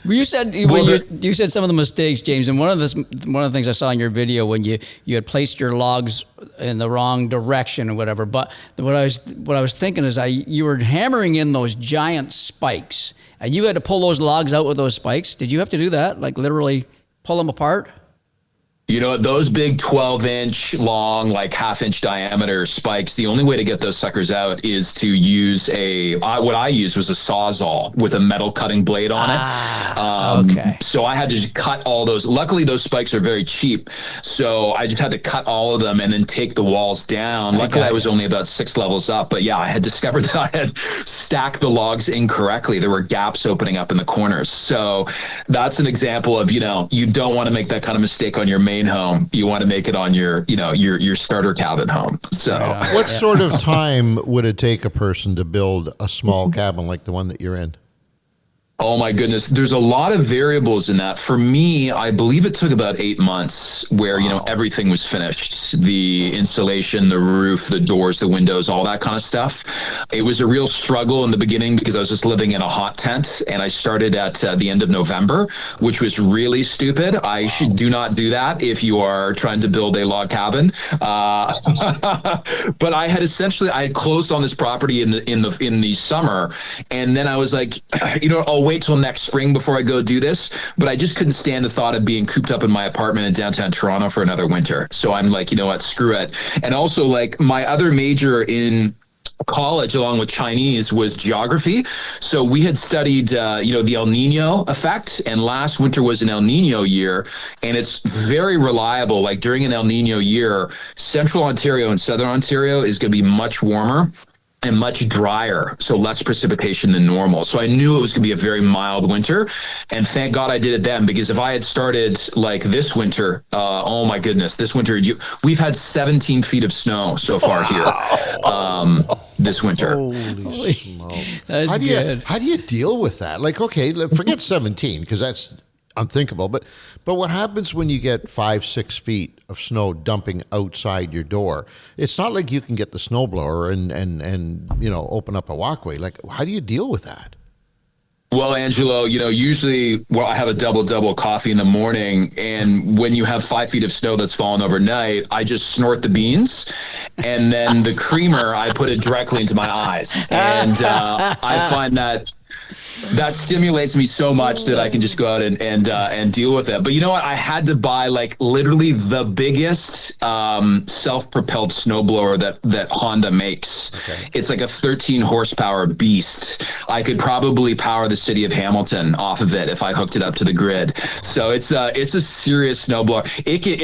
You said you said some of the mistakes, James, and one of the things I saw in your video when you had placed your logs in the wrong direction or whatever. But what I was thinking is you were hammering in those giant spikes, and you had to pull those logs out with those spikes. Did you have to do that? Like literally pull them apart? Those big 12-inch long, half-inch diameter spikes, the only way to get those suckers out is to use what I used was a Sawzall with a metal cutting blade on it. Okay. So I had to just cut all those. Luckily, those spikes are very cheap. So I just had to cut all of them and then take the walls down. Luckily, I was only about 6 levels up. But I had discovered that I had stacked the logs incorrectly. There were gaps opening up in the corners. So that's an example of, you don't want to make that kind of mistake on your main home. You want to make it on your starter cabin home. So what sort of time would it take a person to build a small cabin like the one that you're in? Oh my goodness. There's a lot of variables in that. For me, I believe it took about 8 months where, everything was finished. The insulation, the roof, the doors, the windows, all that kind of stuff. It was a real struggle in the beginning because I was just living in a hot tent, and I started at the end of November, which was really stupid. Do not do that if you are trying to build a log cabin. But I had closed on this property in the summer, and then I was like, I'll wait till next spring before I go do this. But I just couldn't stand the thought of being cooped up in my apartment in downtown Toronto for another winter. So I'm like, what, screw it. And also, my other major in college, along with Chinese, was geography. So we had studied, the El Nino effect, and last winter was an El Nino year, and it's very reliable. During an El Nino year, Central Ontario and Southern Ontario is going to be much warmer. and much drier, so less precipitation than normal. So I knew it was going to be a very mild winter, and thank God I did it then, because if I had started like this winter, oh my goodness, this winter, we've had 17 feet of snow so far here this winter. Holy smoke. That's good. How do you deal with that? Like, okay, forget 17, because that's unthinkable. But what happens when you get 5-6 feet of snow dumping outside your door? It's not like you can get the snowblower and open up a walkway. Like, how do you deal with that? Well, Angelo, usually, I have a double coffee in the morning, and when you have 5 feet of snow that's fallen overnight, I just snort the beans, and then the creamer, I put it directly into my eyes. And I find that stimulates me so much that I can just go out and deal with it. But you know what? I had to buy like literally the biggest self-propelled snowblower that Honda makes. Okay. It's like a 13 horsepower beast. I could probably power the city of Hamilton off of it if I hooked it up to the grid. So it's a serious snowblower.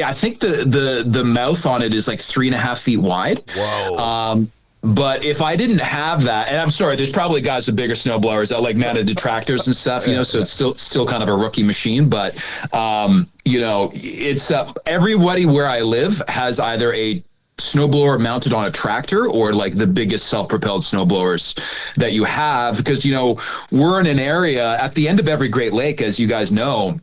I think the mouth on it is like 3.5 feet wide. Whoa. But if I didn't have that, and I'm sorry, there's probably guys with bigger snowblowers that like mounted to tractors and stuff, so it's still kind of a rookie machine. But, it's everybody where I live has either a snowblower mounted on a tractor or like the biggest self-propelled snowblowers that you have, because, we're in an area at the end of every Great Lake, as you guys know.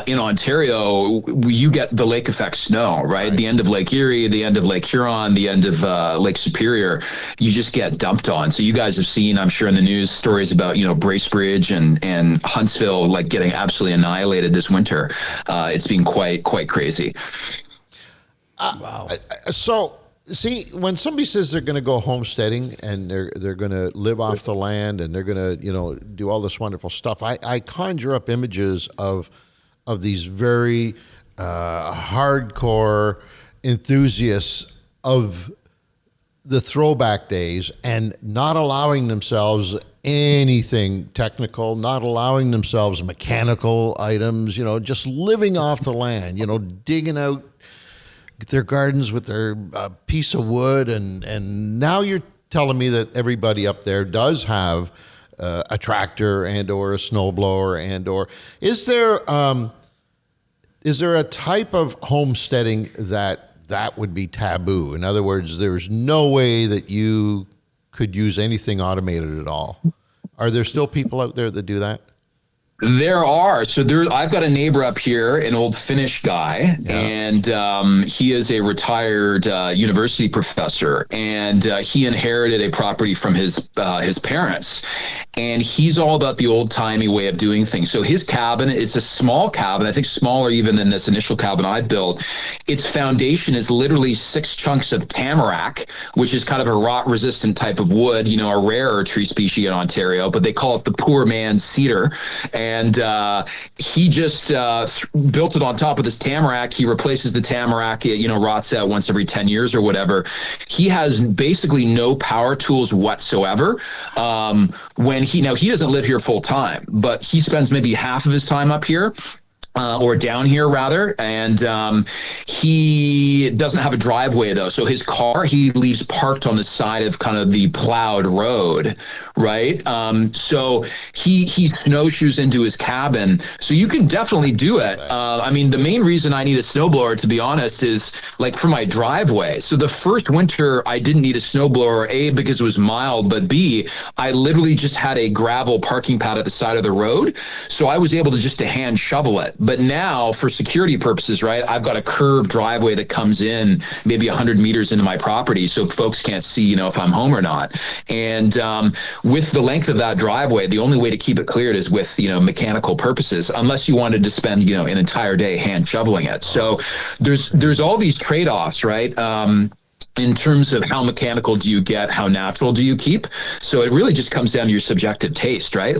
In Ontario, you get the lake effect snow, right? The end of Lake Erie, the end of Lake Huron, the end of Lake Superior, you just get dumped on. So you guys have seen, I'm sure in the news, stories about, Bracebridge and Huntsville, like getting absolutely annihilated this winter. It's been quite do when somebody says they're going to go homesteading and they're going to live off the land and they're going to, do all this wonderful stuff, I conjure up images of these very hardcore enthusiasts of the throwback days and not allowing themselves anything technical, not allowing themselves mechanical items, just living off the land, digging out their gardens with their piece of wood. And now you're telling me that everybody up there does have a tractor and or a snowblower and or is there a type of homesteading that would be taboo? In other words, there's no way that you could use anything automated at all. Are there still people out there that do that? There are. So I've got a neighbor up here, an old Finnish guy, and he is a retired university professor, and he inherited a property from his parents, and he's all about the old-timey way of doing things. So his cabin, it's a small cabin, I think smaller even than this initial cabin I built. Its foundation is literally 6 chunks of tamarack, which is kind of a rot-resistant type of wood, a rarer tree species in Ontario, but they call it the poor man's cedar. And he just built it on top of this tamarack. He replaces the tamarack, rots out once every 10 years or whatever. He has basically no power tools whatsoever. He doesn't live here full time, but he spends maybe half of his time up here. Or down here rather, and he doesn't have a driveway though. So his car he leaves parked on the side of kind of the plowed road, right? So he snowshoes into his cabin. So you can definitely do it. The main reason I need a snowblower, to be honest, is like for my driveway. So the first winter I didn't need a snowblower, A, because it was mild, but B, I literally just had a gravel parking pad at the side of the road. So I was able to hand shovel it. But now, for security purposes, right, I've got a curved driveway that comes in maybe 100 meters into my property, so folks can't see, if I'm home or not. And with the length of that driveway, the only way to keep it cleared is with, mechanical purposes, unless you wanted to spend, an entire day hand shoveling it. So there's all these trade-offs, right? In terms of how mechanical do you get, how natural do you keep? So it really just comes down to your subjective taste, right?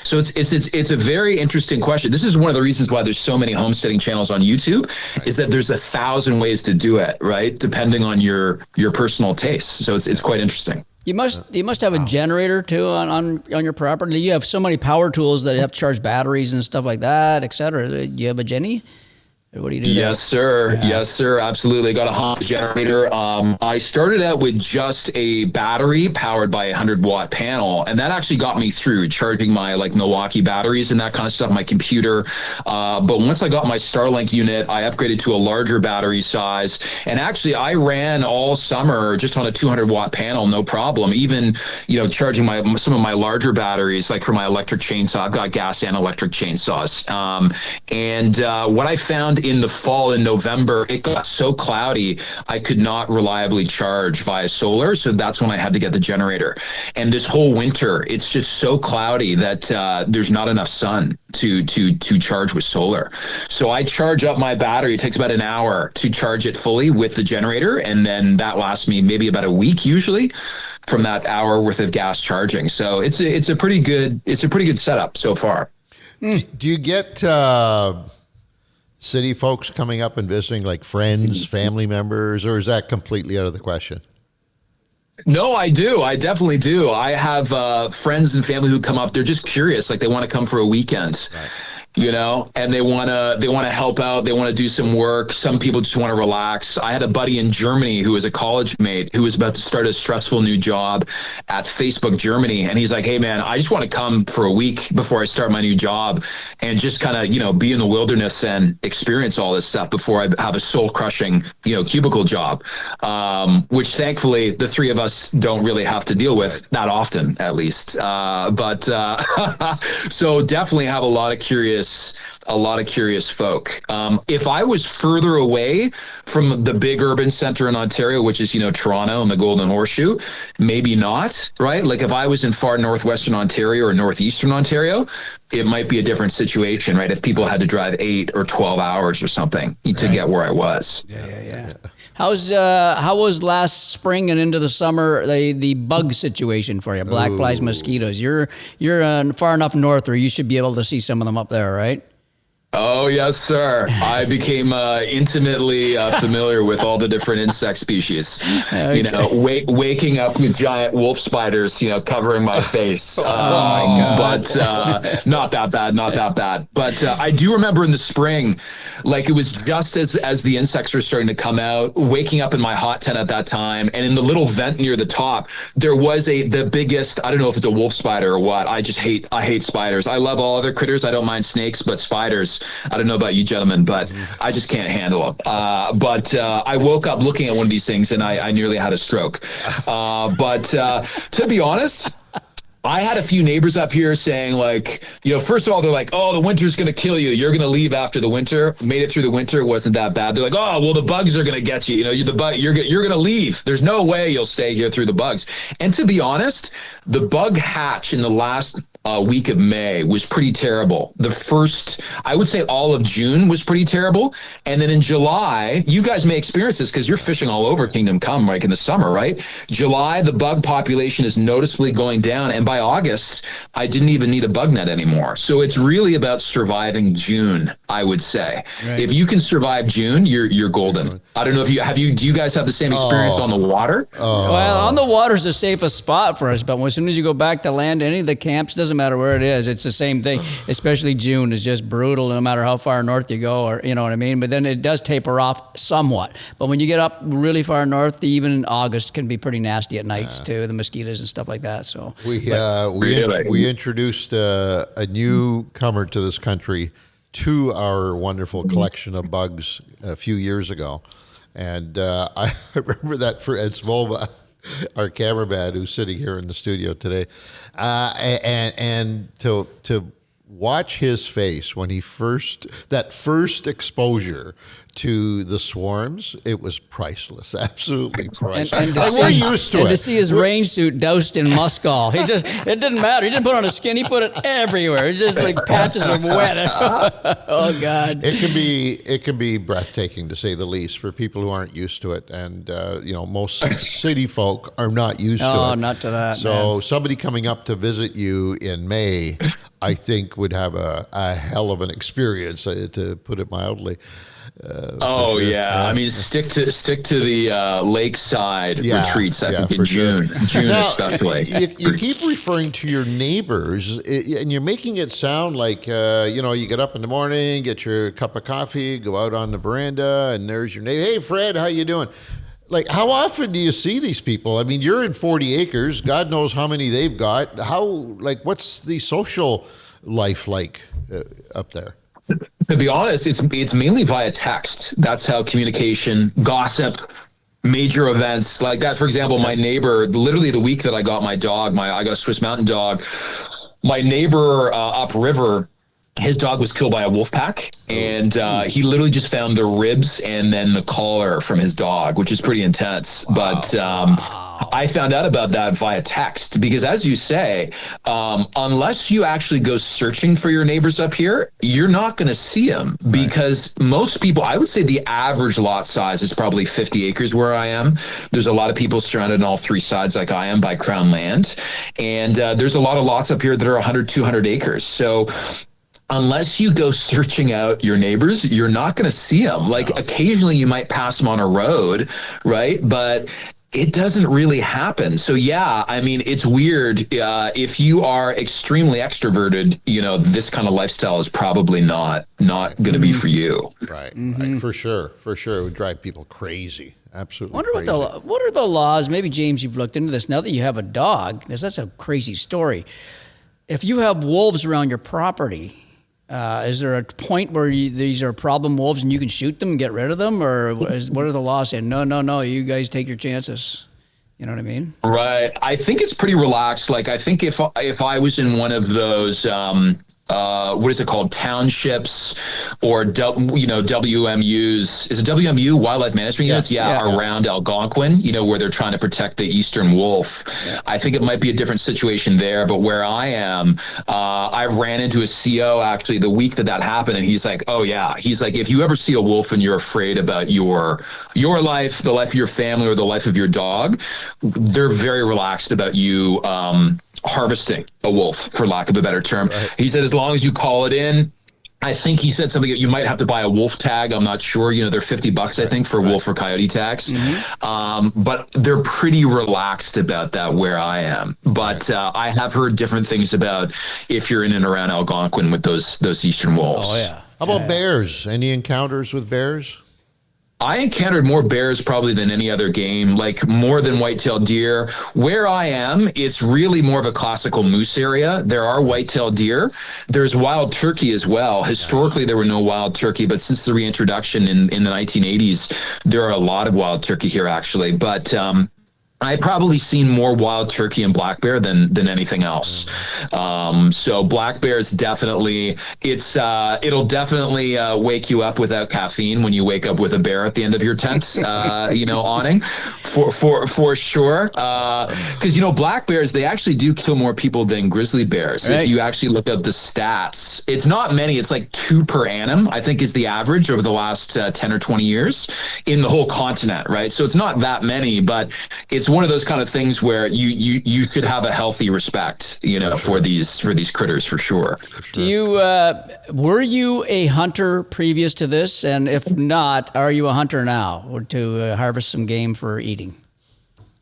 So it's a very interesting question. This is one of the reasons why there's so many homesteading channels on YouTube, is that there's 1,000 ways to do it, right? Depending on your personal taste. So it's quite interesting. You must have a generator too on your property. You have so many power tools that you have to charge batteries and stuff like that, et cetera. Do you have a Jenny? What do you do? Yes, sir. Yeah. Yes, sir. Absolutely. Got a home generator. I started out with just a battery powered by a 100-watt panel, and that actually got me through charging my like Milwaukee batteries and that kind of stuff, my computer. But once I got my Starlink unit, I upgraded to a larger battery size, and actually I ran all summer just on a 200-watt panel, no problem. Even charging some of my larger batteries, like for my electric chainsaw. I've got gas and electric chainsaws. What I found in the fall in November, it got so cloudy, I could not reliably charge via solar. So that's when I had to get the generator. And this whole winter, it's just so cloudy that there's not enough sun to charge with solar. So I charge up my battery. It takes about an hour to charge it fully with the generator. And then that lasts me maybe about a week usually from that hour worth of gas charging. So it's a pretty good setup so far. Do you get city folks coming up and visiting, like friends, family members, or is that completely out of the question? No, I do. I definitely do. I have friends and family who come up. They're just curious, like they want to come for a weekend. Right. And they want to help out. They want to do some work. Some people just want to relax. I had a buddy in Germany who was a college mate who was about to start a stressful new job at Facebook Germany. And he's like, hey man, I just want to come for a week before I start my new job and just kind of, be in the wilderness and experience all this stuff before I have a soul crushing, cubicle job, which thankfully the three of us don't really have to deal with that often, at least. So definitely have a lot of curious folk. If I was further away from the big urban center in Ontario, which is, Toronto and the Golden Horseshoe, maybe not, right? Like if I was in far northwestern Ontario or northeastern Ontario, it might be a different situation, right? If people had to drive 8 or 12 hours or something to get where I was. Yeah. How was last spring and into the summer the bug situation for you? Black flies, mosquitoes. You're far enough north where you should be able to see some of them up there, right? Oh, yes, sir. I became intimately familiar with all the different insect species. Okay. Waking up with giant wolf spiders, covering my face. Oh, my God. But not that bad. But I do remember in the spring, like it was just as the insects were starting to come out, waking up in my hot tent at that time, and in the little vent near the top, there was the biggest, I don't know if it's a wolf spider or what. I hate spiders. I love all other critters. I don't mind snakes, but spiders, I don't know about you gentlemen, but I just can't handle them. But I woke up looking at one of these things and I nearly had a stroke. But to be honest, I had a few neighbors up here saying like, first of all, they're like, oh, the winter's going to kill you. You're going to leave after the winter. Made it through the winter. It wasn't that bad. They're like, oh, well, the bugs are going to get you. You're going to leave. There's no way you'll stay here through the bugs. And to be honest, the bug hatch in the last week of May was pretty terrible. The first, I would say all of June was pretty terrible. And then in July, you guys may experience this because you're fishing all over Kingdom Come, like in the summer, right? July, the bug population is noticeably going down. And by August, I didn't even need a bug net anymore. So it's really about surviving June, I would say. Right. If you can survive June, you're golden. I don't know if do you guys have the same experience on the water? Well, on the water's the safest spot for us, but as soon as you go back to land, any of the camps, doesn't matter where it is, it's the same thing. Especially June is just brutal no matter how far north you go, or you know what I mean. But then it does taper off somewhat. But when you get up really far north, even August can be pretty nasty at nights too, the mosquitoes and stuff like that. So we introduced a newcomer to this country to our wonderful collection of bugs a few years ago, and I remember that for Ed Svova, our cameraman who's sitting here in the studio today, and to watch his face when he first exposure to the swarms, it was priceless, absolutely priceless. And we're used to it. And to see his rain suit doused in muskol, it didn't matter. He didn't put on a skin; he put it everywhere. It just like patches of wet. Oh God! It can be breathtaking to say the least for people who aren't used to it, and most city folk are not used to it. Oh, not to that. So man. Somebody coming up to visit you in May, I think would have a hell of an experience, to put it mildly. I mean, stick to the lakeside retreats. I think in June now, especially. You keep referring to your neighbors, and you're making it sound like you get up in the morning, get your cup of coffee, go out on the veranda, and there's your neighbor. Hey, Fred, how you doing? Like, how often do you see these people? I mean, you're in 40 acres. God knows how many they've got. What's the social life like up there? To be honest, it's mainly via text. That's how communication, gossip, major events like that. For example, my neighbor, literally the week that I got my dog, I got a Swiss Mountain dog, my neighbor upriver, his dog was killed by a wolf pack, and he literally just found the ribs and then the collar from his dog, which is pretty intense. Wow. But I found out about that via text because, as you say, unless you actually go searching for your neighbors up here, you're not going to see them because most people, I would say the average lot size is probably 50 acres where I am. There's a lot of people surrounded on all three sides like I am by Crown land. And there's a lot of lots up here that are 100, 200 acres. So unless you go searching out your neighbors, you're not going to see them. Like occasionally you might pass them on a road, right? But it doesn't really happen. So yeah, I mean, it's weird. If you are extremely extroverted, this kind of lifestyle is probably not going to be for you. Right. Right. For sure. It would drive people crazy. Absolutely. What are the laws? Maybe James, you've looked into this. Now that you have a dog, that's a crazy story. If you have wolves around your property, is there a point where these are problem wolves and you can shoot them and get rid of them? Or what are the laws saying? No, you guys take your chances. You know what I mean? Right. I think it's pretty relaxed. Like, I think if I was in one of those, what is it called? Townships or, WMUs. Is it WMU, Wildlife Management Units? Yeah, around Algonquin, where they're trying to protect the eastern wolf. Yeah. I think it might be a different situation there. But where I am, I ran into a CO actually the week that happened. And he's like, oh, yeah. He's like, if you ever see a wolf and you're afraid about your life, the life of your family, or the life of your dog, they're very relaxed about you harvesting a wolf, for lack of a better term. Right. He said, as long as you call it in, I think he said something, you might have to buy a wolf tag. I'm not sure. They're $50, I think, for wolf or coyote tags. Mm-hmm. But they're pretty relaxed about that where I am. But I have heard different things about if you're in and around Algonquin with those eastern wolves. Oh, yeah. How about bears? Any encounters with bears? I encountered more bears probably than any other game, like more than white-tailed deer. Where I am, it's really more of a classical moose area. There are white-tailed deer. There's wild turkey as well. Historically, there were no wild turkey, but since the reintroduction in the 1980s, there are a lot of wild turkey here, actually. But I've probably seen more wild turkey and black bear than anything else. So black bear is definitely, it'll definitely wake you up without caffeine when you wake up with a bear at the end of your tent, awning for sure. Because, black bears, they actually do kill more people than grizzly bears. Right. If you actually look up the stats, it's not many. It's like 2 per annum, I think, is the average over the last 10 or 20 years in the whole continent, right? So it's not that many, but it's one of those kind of things where you should have a healthy respect, for these critters for sure. Do you were you a hunter previous to this, and if not, are you a hunter now, or to harvest some game for eating?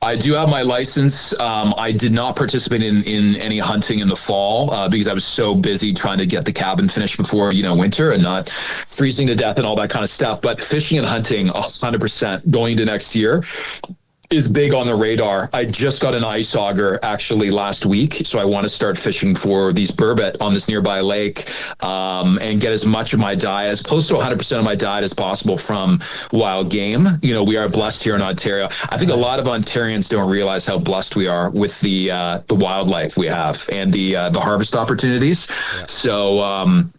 I do have my license. I did not participate in any hunting in the fall because I was so busy trying to get the cabin finished before, winter and not freezing to death and all that kind of stuff. But fishing and hunting, 100% going into next year is big on the radar. I just got an ice auger actually last week, so I want to start fishing for these burbot on this nearby lake and get as much of my diet, as close to 100% of my diet as possible from wild game. We are blessed here in Ontario. I think a lot of Ontarians don't realize how blessed we are with the wildlife we have and the harvest opportunities. Yeah. So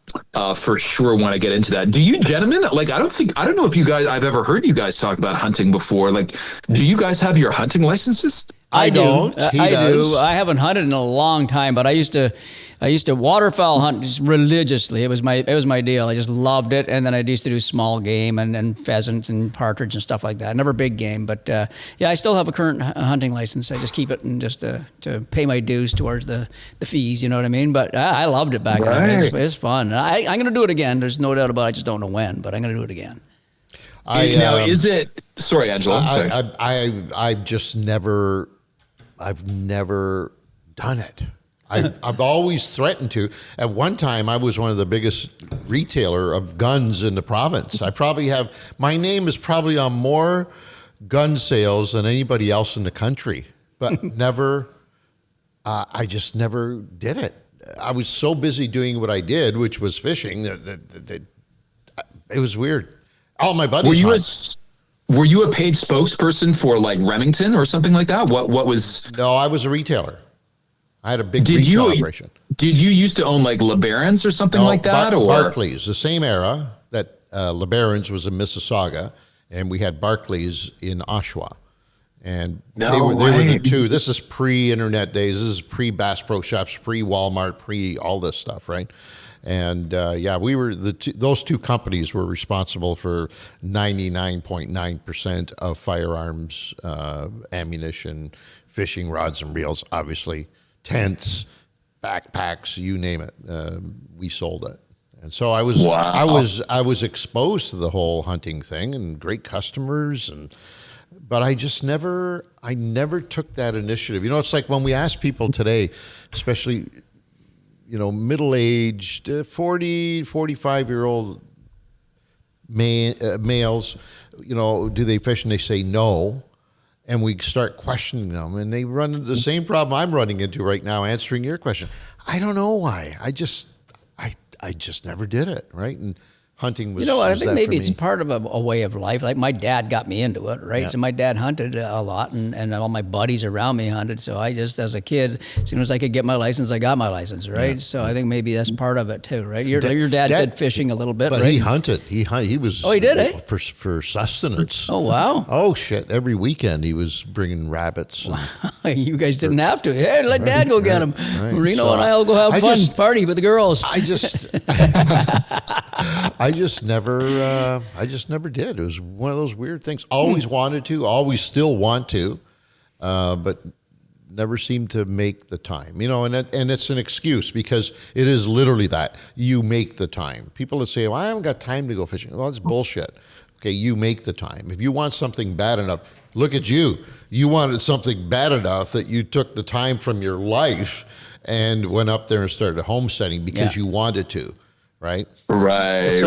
for sure want to get into that. Do you gentlemen, I don't know if you guys, I've ever heard you guys talk about hunting before. Like, do you guys have your hunting licenses? I don't. I do. I haven't hunted in a long time, but I used to waterfowl hunt just religiously. It was my deal. I just loved it. And then I used to do small game and pheasants and partridge and stuff like that. Never big game, but I still have a current hunting license. I just keep it and just to pay my dues towards the fees. You know what I mean? But I loved it back then. It's fun. I'm going to do it again. There's no doubt about it. I just don't know when, but I'm going to do it again. Is it? Sorry, Angela. Sorry. I've just never, I've never done it. I've always threatened to. At one time, I was one of the biggest retailer of guns in the province. My name is probably on more gun sales than anybody else in the country, but never, I just never did it. I was so busy doing what I did, which was fishing, that it was weird. All my buddies. Were you a paid spokesperson for like Remington or something like that? What was? No, I was a retailer. I had a big retail operation. Did you used to own like LeBaron's or something like that? Or Barclays, the same era that LeBaron's was in Mississauga, and we had Barclays in Oshawa. And they were the two. This is pre-internet days. This is pre-Bass Pro Shops, pre-Walmart, pre-all this stuff, right? And we were those two companies were responsible for 99.9% of firearms, ammunition, fishing rods and reels, obviously, tents, backpacks, you name it. We sold it. And so I was exposed to the whole hunting thing and great customers, but I never took that initiative. You know, it's like when we ask people today, especially, you know, middle-aged, 40, 45-year-old males, you know, do they fish? And they say no. And we start questioning them, and they run into the same problem I'm running into right now, answering your question. I don't know why. I just never did it, right? And hunting was, you know what, I think maybe it's part of a way of life. Like my dad got me into it, right? Yeah. So my dad hunted a lot, and all my buddies around me hunted. So I just, as a kid, as soon as I could get my license, I got my license, right? Yeah. So I think maybe that's part of it too, right? Your dad did fishing a little bit, but right? He hunted. He was. Oh, he did, eh? For sustenance. Oh, wow. Oh, shit. Every weekend he was bringing rabbits. Wow. You guys didn't have to. Hey, let Dad go get them. Right. Reno and I'll go have fun, party with the girls. I just never did. It was one of those weird things. Always wanted to, always still want to, but never seemed to make the time. You know, and it's an excuse because it is literally that. You make the time. People that say, well, I haven't got time to go fishing. Well, that's bullshit. Okay, you make the time. If you want something bad enough, look at you. You wanted something bad enough that you took the time from your life and went up there and started homesteading because you wanted to. Right. Right.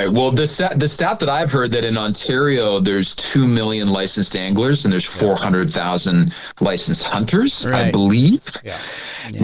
Well, the stat that I've heard that in Ontario, there's 2 million licensed anglers and there's 400,000 licensed hunters, I believe. Yeah.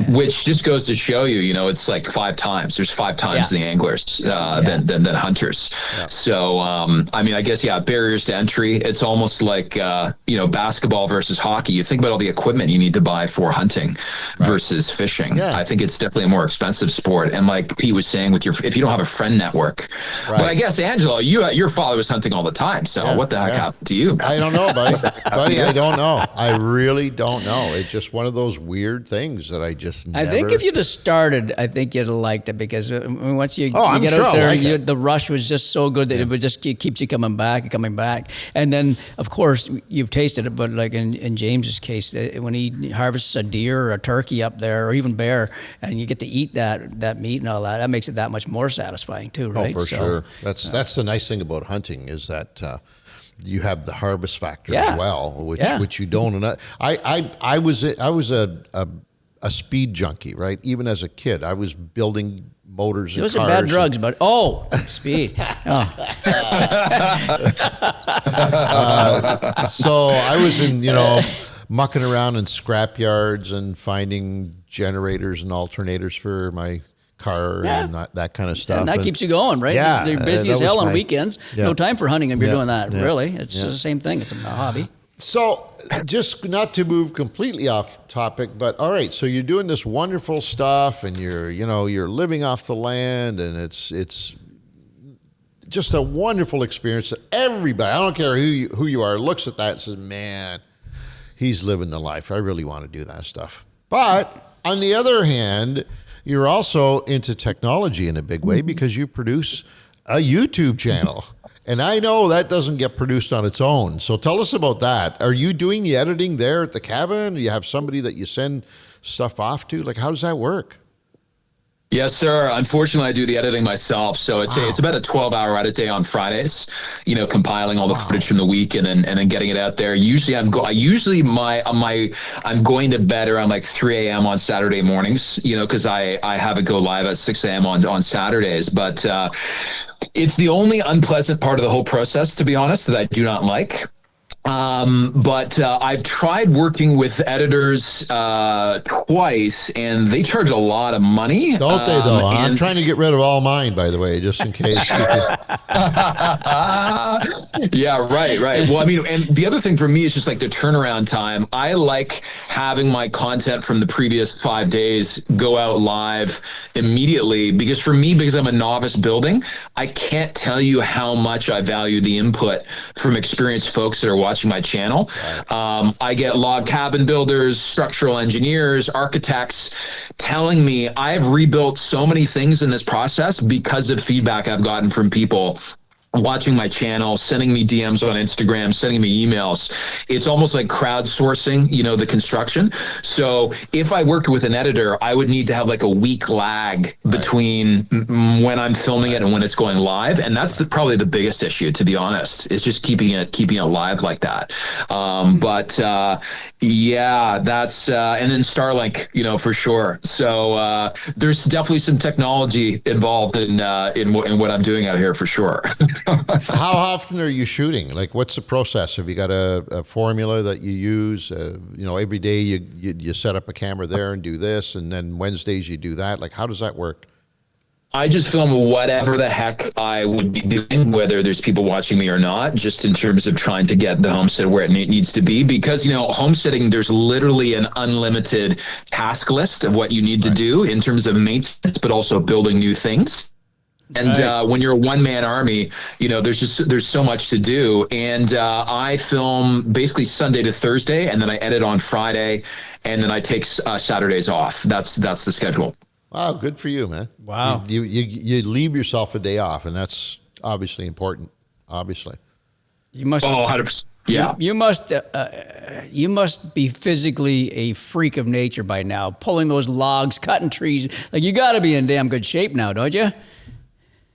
Which just goes to show you, you know, it's like 5 times. There's 5 times the anglers than hunters. Yeah. So, I mean, I guess, barriers to entry. It's almost like, you know, basketball versus hockey. You think about all the equipment you need to buy for hunting versus fishing. Yeah. I think it's definitely a more expensive sport. And like Pete was saying, if you don't have a friend network, but I guess, Angela, your father was hunting all all the time. So what the heck happened to you? I don't know, buddy. I don't know. I really don't know. It's just one of those weird things that I just never... I think if you'd have started, I think you'd have liked it, because once you get out there, the rush was just so good that it would just keeps you coming back and coming back. And then, of course, you've tasted it, but like in James's case, when he harvests a deer or a turkey up there, or even bear, and you get to eat that meat and all that, that makes it that much more satisfying too, right? Oh, for sure. That's the nice thing about hunting, is that you have the harvest factor as well, which you don't. And I was a speed junkie, right? Even as a kid, I was building motors and cars. Those are bad drugs, but speed. So I was mucking around in scrap yards and finding generators and alternators for my car and that kind of stuff. And that keeps you going, right? Yeah. You're busy as hell on weekends. Yeah. No time for hunting if you're doing that, really. It's the same thing. It's a hobby. So just not to move completely off topic, but all right, so you're doing this wonderful stuff, and you're living off the land, and it's just a wonderful experience that everybody, I don't care who you are, looks at that and says, man, he's living the life. I really want to do that stuff. But on the other hand, you're also into technology in a big way, because you produce a YouTube channel. And I know that doesn't get produced on its own. So tell us about that. Are you doing the editing there at the cabin? Do you have somebody that you send stuff off to? Like, how does that work? Yes, sir. Unfortunately, I do the editing myself, so it's about a 12-hour edit day on Fridays. Compiling all the footage from the week and then getting it out there. Usually, I'm going to bed around like 3 a.m. on Saturday mornings. Because I have it go live at 6 a.m. on Saturdays. But it's the only unpleasant part of the whole process, to be honest, that I do not like. But I've tried working with editors twice, and they charge a lot of money. Don't they, though? I'm trying to get rid of all mine, by the way, just in case. Yeah, right. Well, I mean, and the other thing for me is just like the turnaround time. I like having my content from the previous 5 days go out live immediately, because for me, because I'm a novice building, I can't tell you how much I value the input from experienced folks that are watching my channel. I get log cabin builders, structural engineers, architects telling me I've rebuilt so many things in this process because of feedback I've gotten from people watching my channel, sending me DMs on Instagram, sending me emails. It's almost like crowdsourcing, the construction. So if I worked with an editor, I would need to have like a week lag between when I'm filming it and when it's going live. And that's probably the biggest issue, to be honest, is just keeping it live like that. Yeah, that's, and then Starlink, for sure. So there's definitely some technology involved in what I'm doing out here for sure. How often are you shooting? Like, what's the process? Have you got a formula that you use? Every day you set up a camera there and do this, and then Wednesdays you do that. Like, how does that work? I just film whatever the heck I would be doing, whether there's people watching me or not, just in terms of trying to get the homestead where it needs to be. Because, homesteading, there's literally an unlimited task list of what you need to do in terms of maintenance, but also building new things. And when you're a one-man army, there's so much to do. And I film basically Sunday to Thursday, and then I edit on Friday, and then I take Saturdays off. That's the schedule. Wow, good for you, man. Wow. You leave yourself a day off, and that's obviously important, obviously. You must. 100%. Yeah. You must be physically a freak of nature by now, pulling those logs, cutting trees. Like, you got to be in damn good shape now, don't you?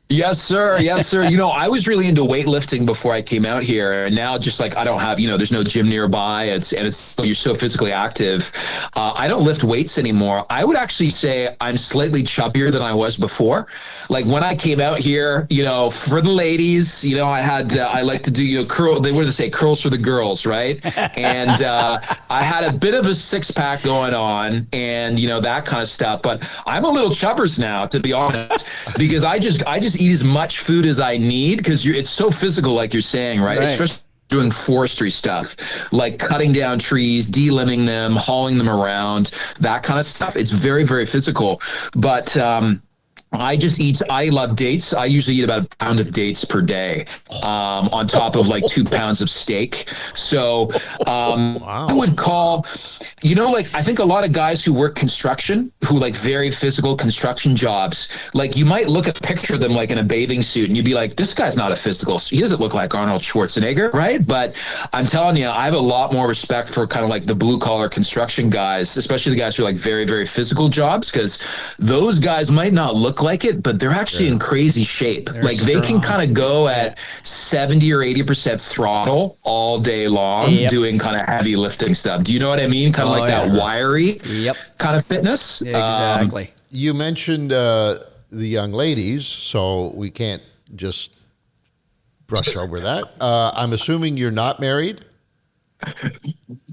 Yes, sir. Yes, sir. I was really into weightlifting before I came out here, and now just like I don't have, there's no gym nearby. It's you're so physically active. I don't lift weights anymore. I would actually say I'm slightly chubbier than I was before. Like when I came out here, for the ladies, I like to do curl. They would say curls for the girls, right? And I had a bit of a six pack going on, and that kind of stuff. But I'm a little chubbers now, to be honest, because I just eat as much food as I need, because it's so physical, like you're saying, right? Especially doing forestry stuff, like cutting down trees, delimbing them, hauling them around, that kind of stuff. It's very, very physical. But I love dates. I usually eat about a pound of dates per day, on top of like 2 pounds of steak. So I would call, I think a lot of guys who work construction, who like very physical construction jobs, like you might look at a picture of them like in a bathing suit and you'd be like, this guy's not a physical. He doesn't look like Arnold Schwarzenegger, right? But I'm telling you, I have a lot more respect for kind of like the blue collar construction guys, especially the guys who are like very, very physical jobs, because those guys might not look like it, but they're actually in crazy shape. They're like strong. They can kind of go at 70 or 80% throttle all day long, doing kind of heavy lifting stuff. Do you know what I mean? Kind of like that wiry kind of fitness. Exactly. You mentioned the young ladies, so we can't just brush over that. I'm assuming you're not married?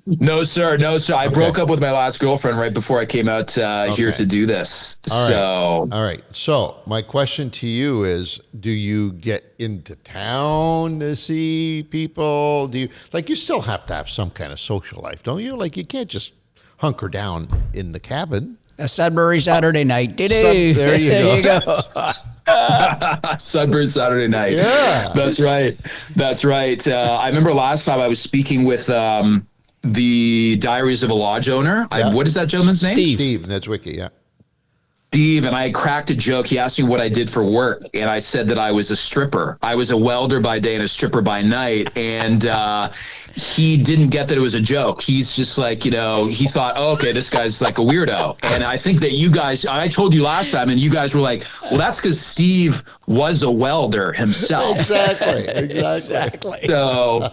No, sir. I broke up with my last girlfriend right before I came out here to do this. All right. So my question to you is, do you get into town to see people? Do you still have to have some kind of social life, don't you? Like, you can't just hunker down in the cabin. A Sudbury Saturday night. There you go. Sudbury Saturday night. Yeah. That's right. I remember last time I was speaking with the Diaries of a Lodge Owner. Yeah. What is that gentleman's name? Steve. That's Wiki, yeah. Steve, and I cracked a joke. He asked me what I did for work, and I said that I was a stripper. I was a welder by day and a stripper by night, and he didn't get that it was a joke. He's just like, he thought, oh, okay, this guy's like a weirdo. And I think that you guys, I told you last time, and you guys were like, well, that's because Steve was a welder himself. Exactly. So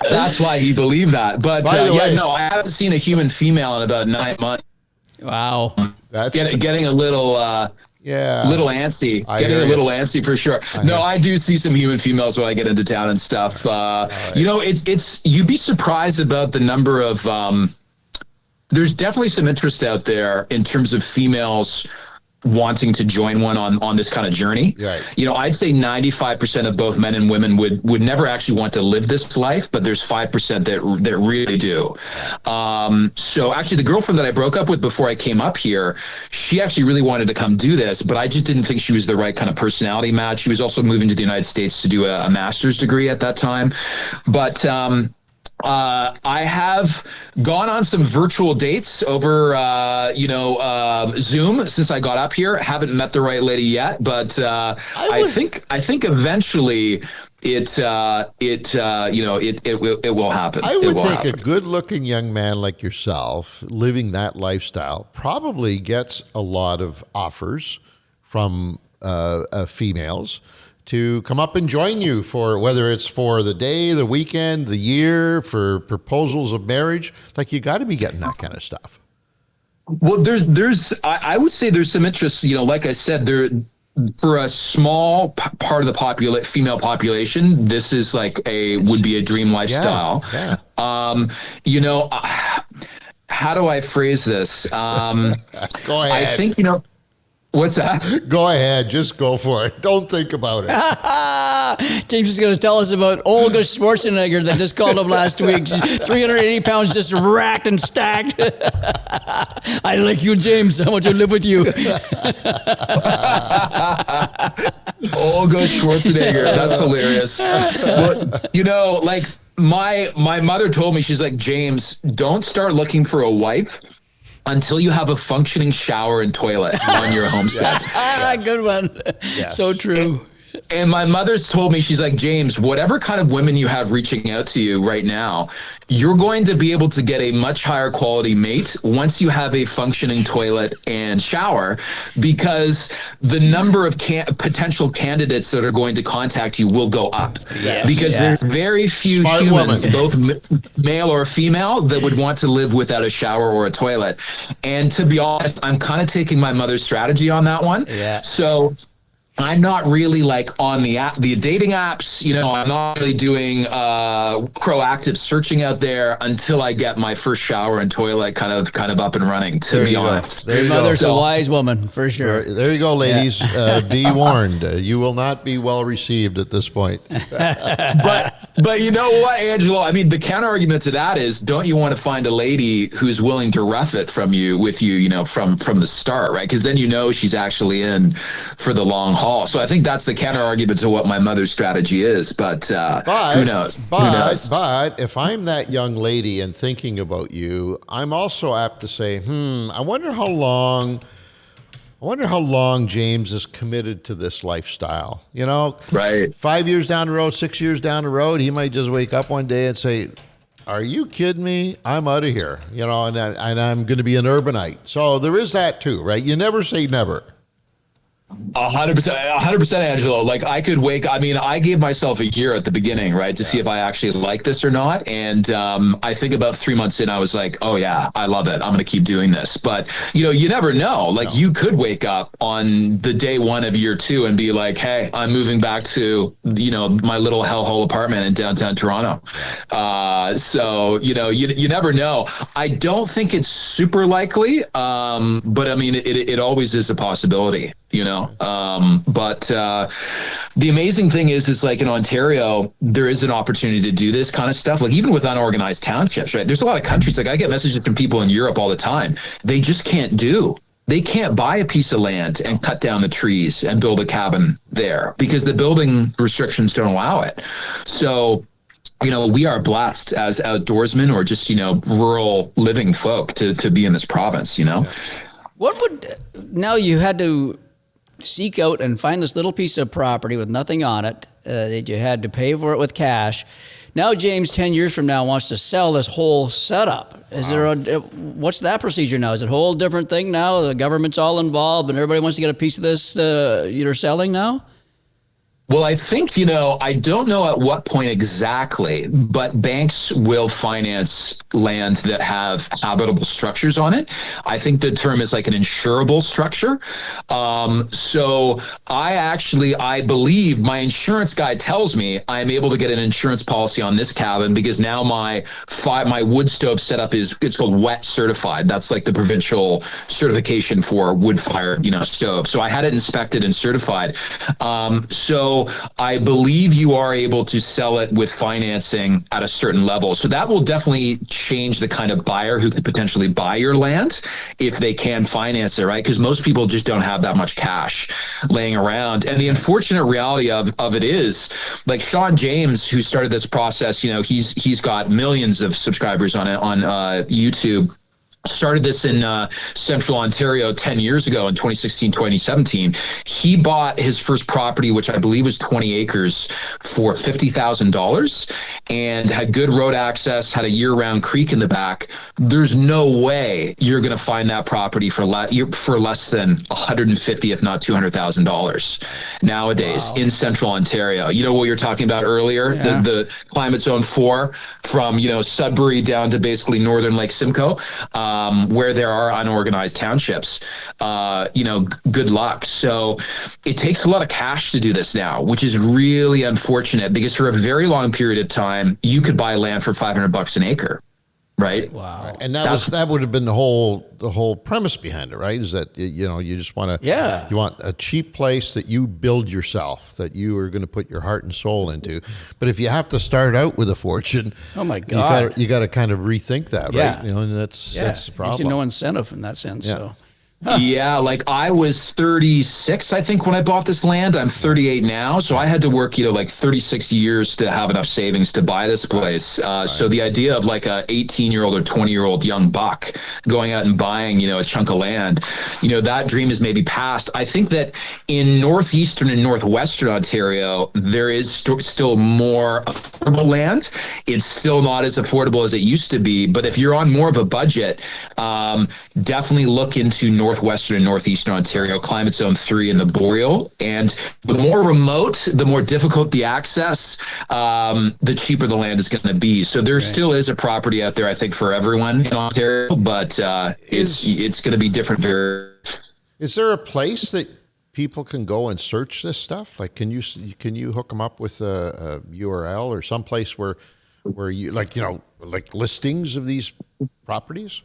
that's why he believed that. But By the way, no, I haven't seen a human female in about 9 months. Wow. That's Getting a little little antsy. Getting a little antsy for sure. No, I do see some human females when I get into town and stuff. It's you'd be surprised about the number of there's definitely some interest out there in terms of females wanting to join one on this kind of journey. Right. I'd say 95% of both men and women would never actually want to live this life, but there's 5% that really do. So actually the girlfriend that I broke up with before I came up here, she actually really wanted to come do this, but I just didn't think she was the right kind of personality match. She was also moving to the United States to do a master's degree at that time. But I have gone on some virtual dates over, Zoom since I got up here. Haven't met the right lady yet, but I think eventually it will happen. I would think a good-looking young man like yourself, living that lifestyle, probably gets a lot of offers from females to come up and join you for, whether it's for the day, the weekend, the year, for proposals of marriage. Like, you got to be getting that kind of stuff. Well, I would say there's some interest, like I said, for a small part of the female population, this is would be a dream lifestyle. Yeah. How do I phrase this? Go ahead. I think, what's that? Go ahead. Just go for it. Don't think about it. James is going to tell us about Olga Schwarzenegger that just called him last week. 380 pounds just racked and stacked. I like you, James. I want to live with you. Olga Schwarzenegger. That's hilarious. But, my mother told me, she's like, James, don't start looking for a wife until you have a functioning shower and toilet on your homestead. Good one. Yeah. So true. And my mother's told me, she's like, James, whatever kind of women you have reaching out to you right now, you're going to be able to get a much higher quality mate once you have a functioning toilet and shower, because the number of potential candidates that are going to contact you will go up. Yes. Because there's very few Smart humans, woman. both male or female, that would want to live without a shower or a toilet. And to be honest, I'm kind of taking my mother's strategy on that one. Yeah. So I'm not really on the dating apps. I'm not really doing proactive searching out there until I get my first shower and toilet kind of up and running, to be honest. Your mother's a wise woman, for sure. There you go, ladies. Yeah. Be warned. You will not be well received at this point. But you know what, Angelo? I mean, the counter argument to that is, don't you want to find a lady who's willing to rough it from you from the start, right? Because then she's actually in for the long haul. So I think that's the counter argument to what my mother's strategy is. But who knows? But if I'm that young lady and thinking about you, I'm also apt to say, I wonder how long James is committed to this lifestyle. Right. 5 years down the road, 6 years down the road, he might just wake up one day and say, are you kidding me? I'm out of here. And I'm going to be an urbanite. So there is that too, right? You never say never. 100%, Angelo. I could I gave myself a year at the beginning, right, to see if I actually like this or not. And I think about 3 months in, I was like, oh yeah, I love it. I'm going to keep doing this. But, you never know. You could wake up on the day one of year two and be like, hey, I'm moving back to, my little hellhole apartment in downtown Toronto. So, you never know. I don't think it's super likely. But I mean, it always is a possibility. But the amazing thing is in Ontario, there is an opportunity to do this kind of stuff. Even with unorganized townships, right? There's a lot of countries, I get messages from people in Europe all the time. They just they can't buy a piece of land and cut down the trees and build a cabin there because the building restrictions don't allow it. So, we are blessed as outdoorsmen or just, rural living folk to be in this province, What would, now you had to seek out and find this little piece of property with nothing on it, that you had to pay for it with cash. Now James, 10 years from now, wants to sell this whole setup. Is there what's that procedure now? Is it a whole different thing now? The government's all involved and everybody wants to get a piece of this you're selling now? Well, I think, I don't know at what point exactly, but banks will finance land that have habitable structures on it. I think the term is like an insurable structure. So I believe my insurance guy tells me I'm able to get an insurance policy on this cabin because now my wood stove setup it's called wet certified. That's like the provincial certification for wood fired, stove. So I had it inspected and certified. So I believe you are able to sell it with financing at a certain level. So that will definitely change the kind of buyer who could potentially buy your land if they can finance it, right? Because most people just don't have that much cash laying around. And the unfortunate reality of it is, like Sean James, who started this process, he's got millions of subscribers on YouTube. Started this in central Ontario 10 years ago in 2016, 2017. He bought his first property, which I believe was 20 acres, for $50,000 and had good road access, had a year-round creek in the back. There's no way you're going to find that property for less than $150,000, if not $200,000 nowadays in central Ontario. You know what you're talking about earlier, the climate zone 4 from, Sudbury down to basically northern Lake Simcoe. Where there are unorganized townships, good luck. So it takes a lot of cash to do this now, which is really unfortunate because for a very long period of time, you could buy land for $500 an acre. Right. Wow. And that would have been the whole premise behind it, right? Is that, you just want to, you want a cheap place that you build yourself, that you are going to put your heart and soul into. But if you have to start out with a fortune, oh my God, you got to kind of rethink that, right? And that's the problem. Gives you no incentive in that sense. Yeah. So. Yeah, like I was 36, I think, when I bought this land. I'm 38 now. So I had to work, like 36 years to have enough savings to buy this place. So the idea of like a 18-year-old or 20-year-old young buck going out and buying, a chunk of land, that dream is maybe past. I think that in northeastern and northwestern Ontario, there is still more affordable land. It's still not as affordable as it used to be. But if you're on more of a budget, definitely look into northwestern and northeastern Ontario, climate zone 3 in the Boreal. And the more remote, the more difficult the access, the cheaper the land is going to be. So there still is a property out there, I think, for everyone in Ontario, but it's going to be different. Is there a place that people can go and search this stuff? Like, can you hook them up with a URL or someplace where you like listings of these properties?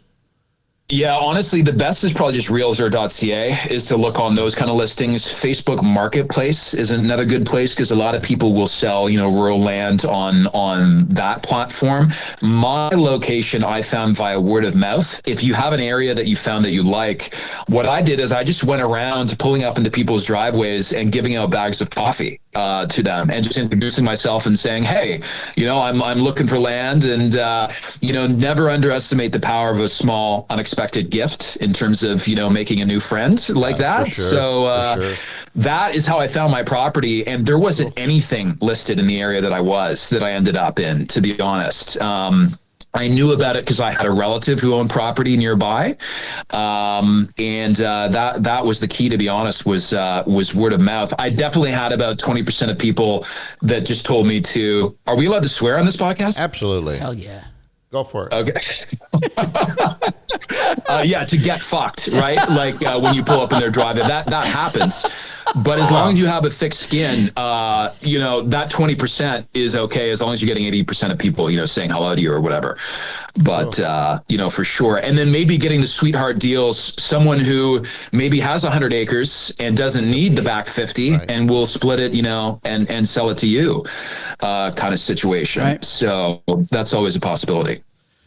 Yeah, honestly, the best is probably just realtor.ca is to look on those kind of listings. Facebook Marketplace is another good place because a lot of people will sell, rural land on that platform. My location I found via word of mouth. If you have an area that you found that you like, what I did is I just went around pulling up into people's driveways and giving out bags of coffee to them and just introducing myself and saying, hey, I'm looking for land, and never underestimate the power of a small unexpected gift in terms of making a new friend like that. For sure, so that is how I found my property, and there wasn't anything listed in the area that I ended up in, to be honest. I knew about it because I had a relative who owned property nearby, and that was the key, to be honest, was word of mouth. I definitely had about 20% of people that just told me to. Are we allowed to swear on this podcast? Absolutely. Hell yeah. Go for it. Okay. To get fucked, right? Like when you pull up in their driveway, that happens. But as long as you have a thick skin, that 20% is okay, as long as you're getting 80% of people, saying hello to you or whatever. But, for sure. And then maybe getting the sweetheart deals, someone who maybe has 100 acres and doesn't need the back 50 and will split it, and sell it to you kind of situation. Right. So that's always a possibility.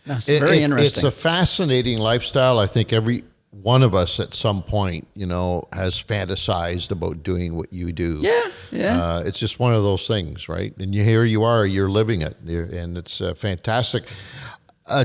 That's very interesting. It's a fascinating lifestyle. I think every one of us at some point, has fantasized about doing what you do. Yeah. It's just one of those things, right? And here you are, you're living it, and it's fantastic.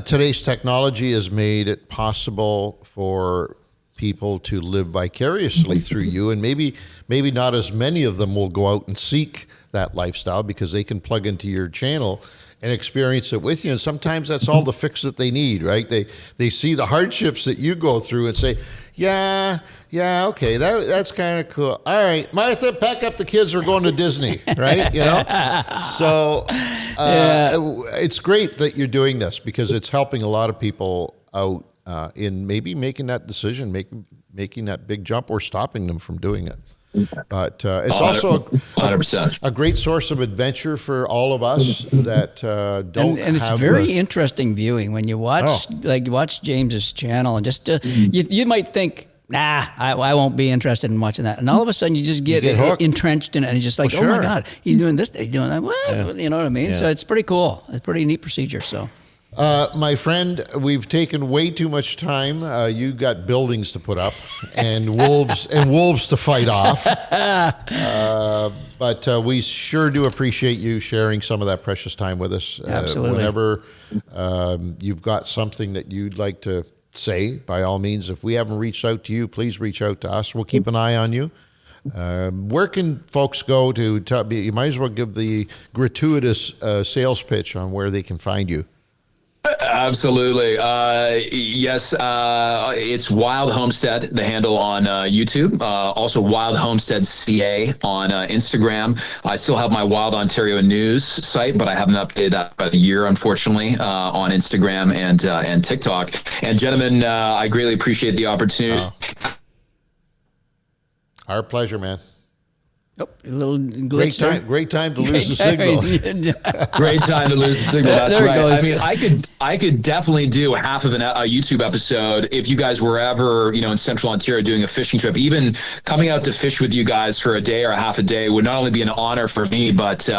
Today's technology has made it possible for people to live vicariously through you, and maybe not as many of them will go out and seek that lifestyle because they can plug into your channel and experience it with you. And sometimes that's all the fix that they need, right? They see the hardships that you go through and say, yeah, okay, that's kind of cool. All right, Martha, pack up the kids, we're going to Disney, right? So it's great that you're doing this because it's helping a lot of people out in maybe making that decision, making that big jump, or stopping them from doing it. But it's also 100%. a great source of adventure for all of us that don't and it's have very interesting viewing when you watch watch James's channel, and just you might think, nah, I won't be interested in watching that, and all of a sudden you just get entrenched in it, and it's just like, oh my God, he's doing this, he's doing that. What? You know what I mean? So it's pretty cool. It's a pretty neat procedure. So. My friend, we've taken way too much time. You got buildings to put up and wolves to fight off. But we sure do appreciate you sharing some of that precious time with us. Absolutely. Whenever you've got something that you'd like to say, by all means, if we haven't reached out to you, please reach out to us. We'll keep an eye on you. Where can folks go to? You might as well give the gratuitous sales pitch on where they can find you. Absolutely. Yes, it's Wild Homestead, the handle on YouTube. Also Wild Homestead CA on Instagram. I still have my Wild Ontario News site, but I haven't updated that about a year, unfortunately, on Instagram and TikTok. And gentlemen, I greatly appreciate the opportunity. Our pleasure, man. Oh, a little glitch there. Great time to lose the signal. Great time to lose the signal. That's There it right. goes. I mean, I could definitely do half of a YouTube episode if you guys were ever, in Central Ontario doing a fishing trip. Even coming out to fish with you guys for a day or half a day would not only be an honor for me, but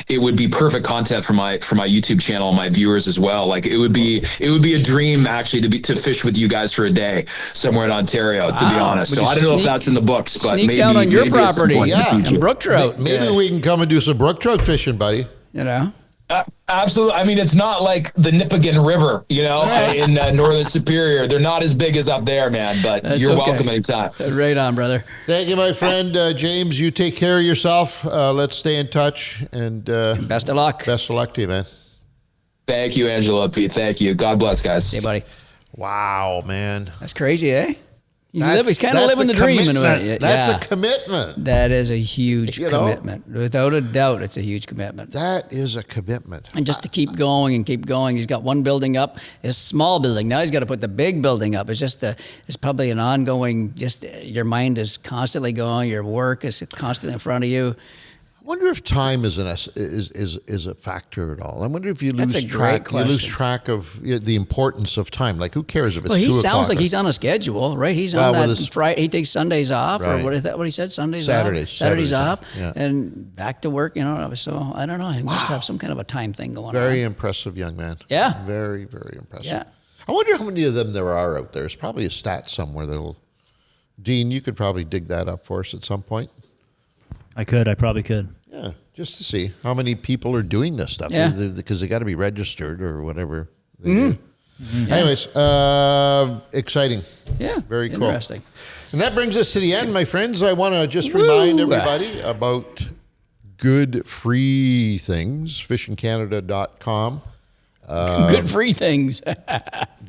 it would be perfect content for my YouTube channel and my viewers as well. Like it would be a dream actually to fish with you guys for a day somewhere in Ontario. To be honest, so I don't know if that's in the books, but sneak maybe down on your property. Yeah. Brook trout. Maybe we can come and do some brook trout fishing, buddy. Absolutely. I mean, it's not like the Nipigon River, in Northern Superior. They're not as big as up there, man, but you're welcome anytime. Right on, brother. Thank you, my friend. James, you take care of yourself. Let's stay in touch. And best of luck. Best of luck to you, man. Thank you, Angela, Pete. Thank you. God bless, guys. Hey, buddy. Wow, man. That's crazy, eh? He's kind of living the dream in a way. That's a commitment. That is a huge commitment. Without a doubt, it's a huge commitment. That is a commitment. And just to keep going and keep going. He's got one building up, a small building. Now he's got to put the big building up. It's just it's probably an ongoing, your mind is constantly going, your work is constantly in front of you. I wonder if time is a factor at all. I wonder if you lose track of the importance of time. Like, who cares if it's 2 o'clock? He sounds like he's on a schedule, right? He's on that Friday. He takes Sundays off, right. or what he said, Saturdays off, yeah. And back to work. So I don't know. He must have some kind of a time thing going on. Very impressive young man. Yeah, very, very impressive. Yeah. I wonder how many of them there are out there. There's probably a stat somewhere that'll. Dean, you could probably dig that up for us at some point. I probably could. Yeah, just to see how many people are doing this stuff. Yeah. Because they got to be registered or whatever they Mm-hmm. do. Mm-hmm. Anyways, exciting. Yeah, very cool. Interesting. And that brings us to the end, my friends. I want to just remind everybody about good free things, fishingcanada.com. Good free things.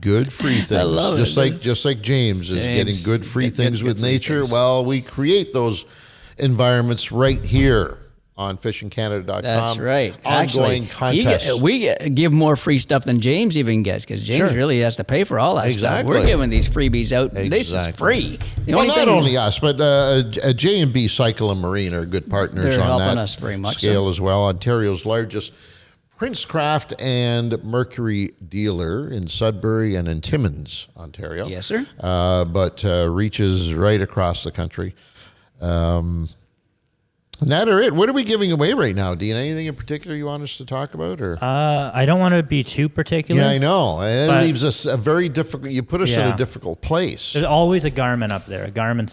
Good free things. I love it. Just like James is getting good free things with nature. Well, we create those environments right here on fishingcanada.com. That's right. Ongoing contests. We give more free stuff than James even gets, because James really has to pay for all that stuff. We're giving these freebies out. Exactly. This is free. Not only us, but J&B Cycle and Marine are good partners on helping that us very much scale as well. Ontario's largest Princecraft and Mercury dealer in Sudbury and in Timmins, Ontario. Yes, sir. But reaches right across the country. And that are it. What are we giving away right now, Dean? Anything in particular you want us to talk about? Or I don't want to be too particular. Yeah, I know. It leaves us a very difficult. You put us in a difficult place. There's always a Garmin up there. A Garmin.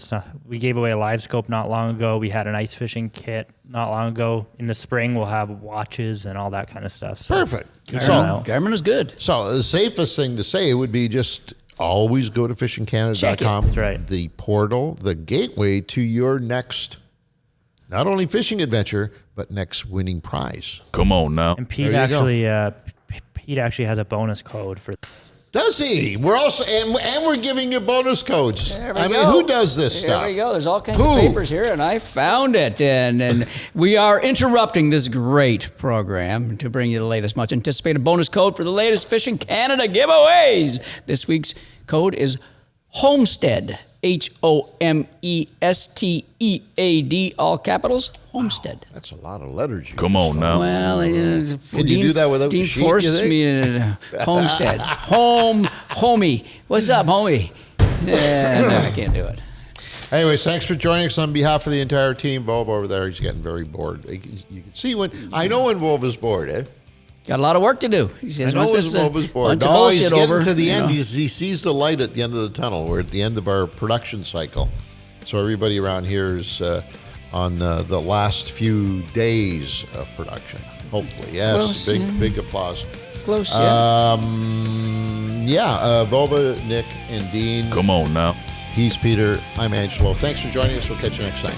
We gave away a live scope not long ago. We had an ice fishing kit not long ago. In the spring, we'll have watches and all that kind of stuff. So perfect. Garmin is good. So the safest thing to say would be just always go to fishingcanada.com. That's right. The portal, the gateway to your next, not only fishing adventure, but next winning prize. Come on now. And Pete actually has a bonus code for. Does he? We're also and we're giving you bonus codes. There we I go. mean, who does this stuff? There we go. There's all kinds of papers here, and I found it. And we are interrupting this great program to bring you the latest, much anticipated bonus code for the latest Fishing Canada giveaways. This week's code is HOMESTEAD. HOMESTEAD, all capitals, homestead. That's a lot of letters. Come on now. Well, Can you do that without the Dean sheet, forced you think? me to homestead. Homie. What's up, homie? Yeah, no, I can't do it. Anyways, thanks for joining us on behalf of the entire team. Volv over there, he's getting very bored. You can see when Volv is bored, eh? Got a lot of work to do. He says, I know Volv is bored. No, he's getting to the end. He sees the light at the end of the tunnel. We're at the end of our production cycle. So everybody around here is on the last few days of production, hopefully. Yes, Close, big applause. Close, yeah. Volva, Nick, and Dean. Come on now. He's Peter. I'm Angelo. Thanks for joining us. We'll catch you next time.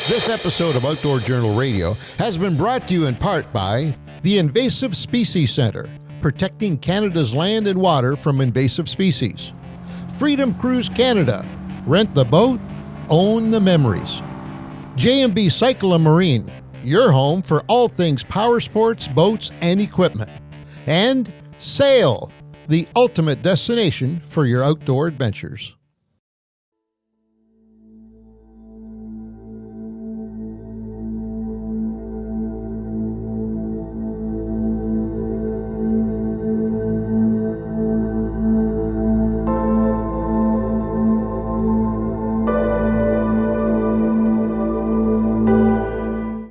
This episode of Outdoor Journal Radio has been brought to you in part by the Invasive Species Centre, protecting Canada's land and water from invasive species. Freedom Cruise Canada, rent the boat, own the memories. J&B Cycle and Marine, your home for all things power sports, boats, and equipment. And Sail, the ultimate destination for your outdoor adventures.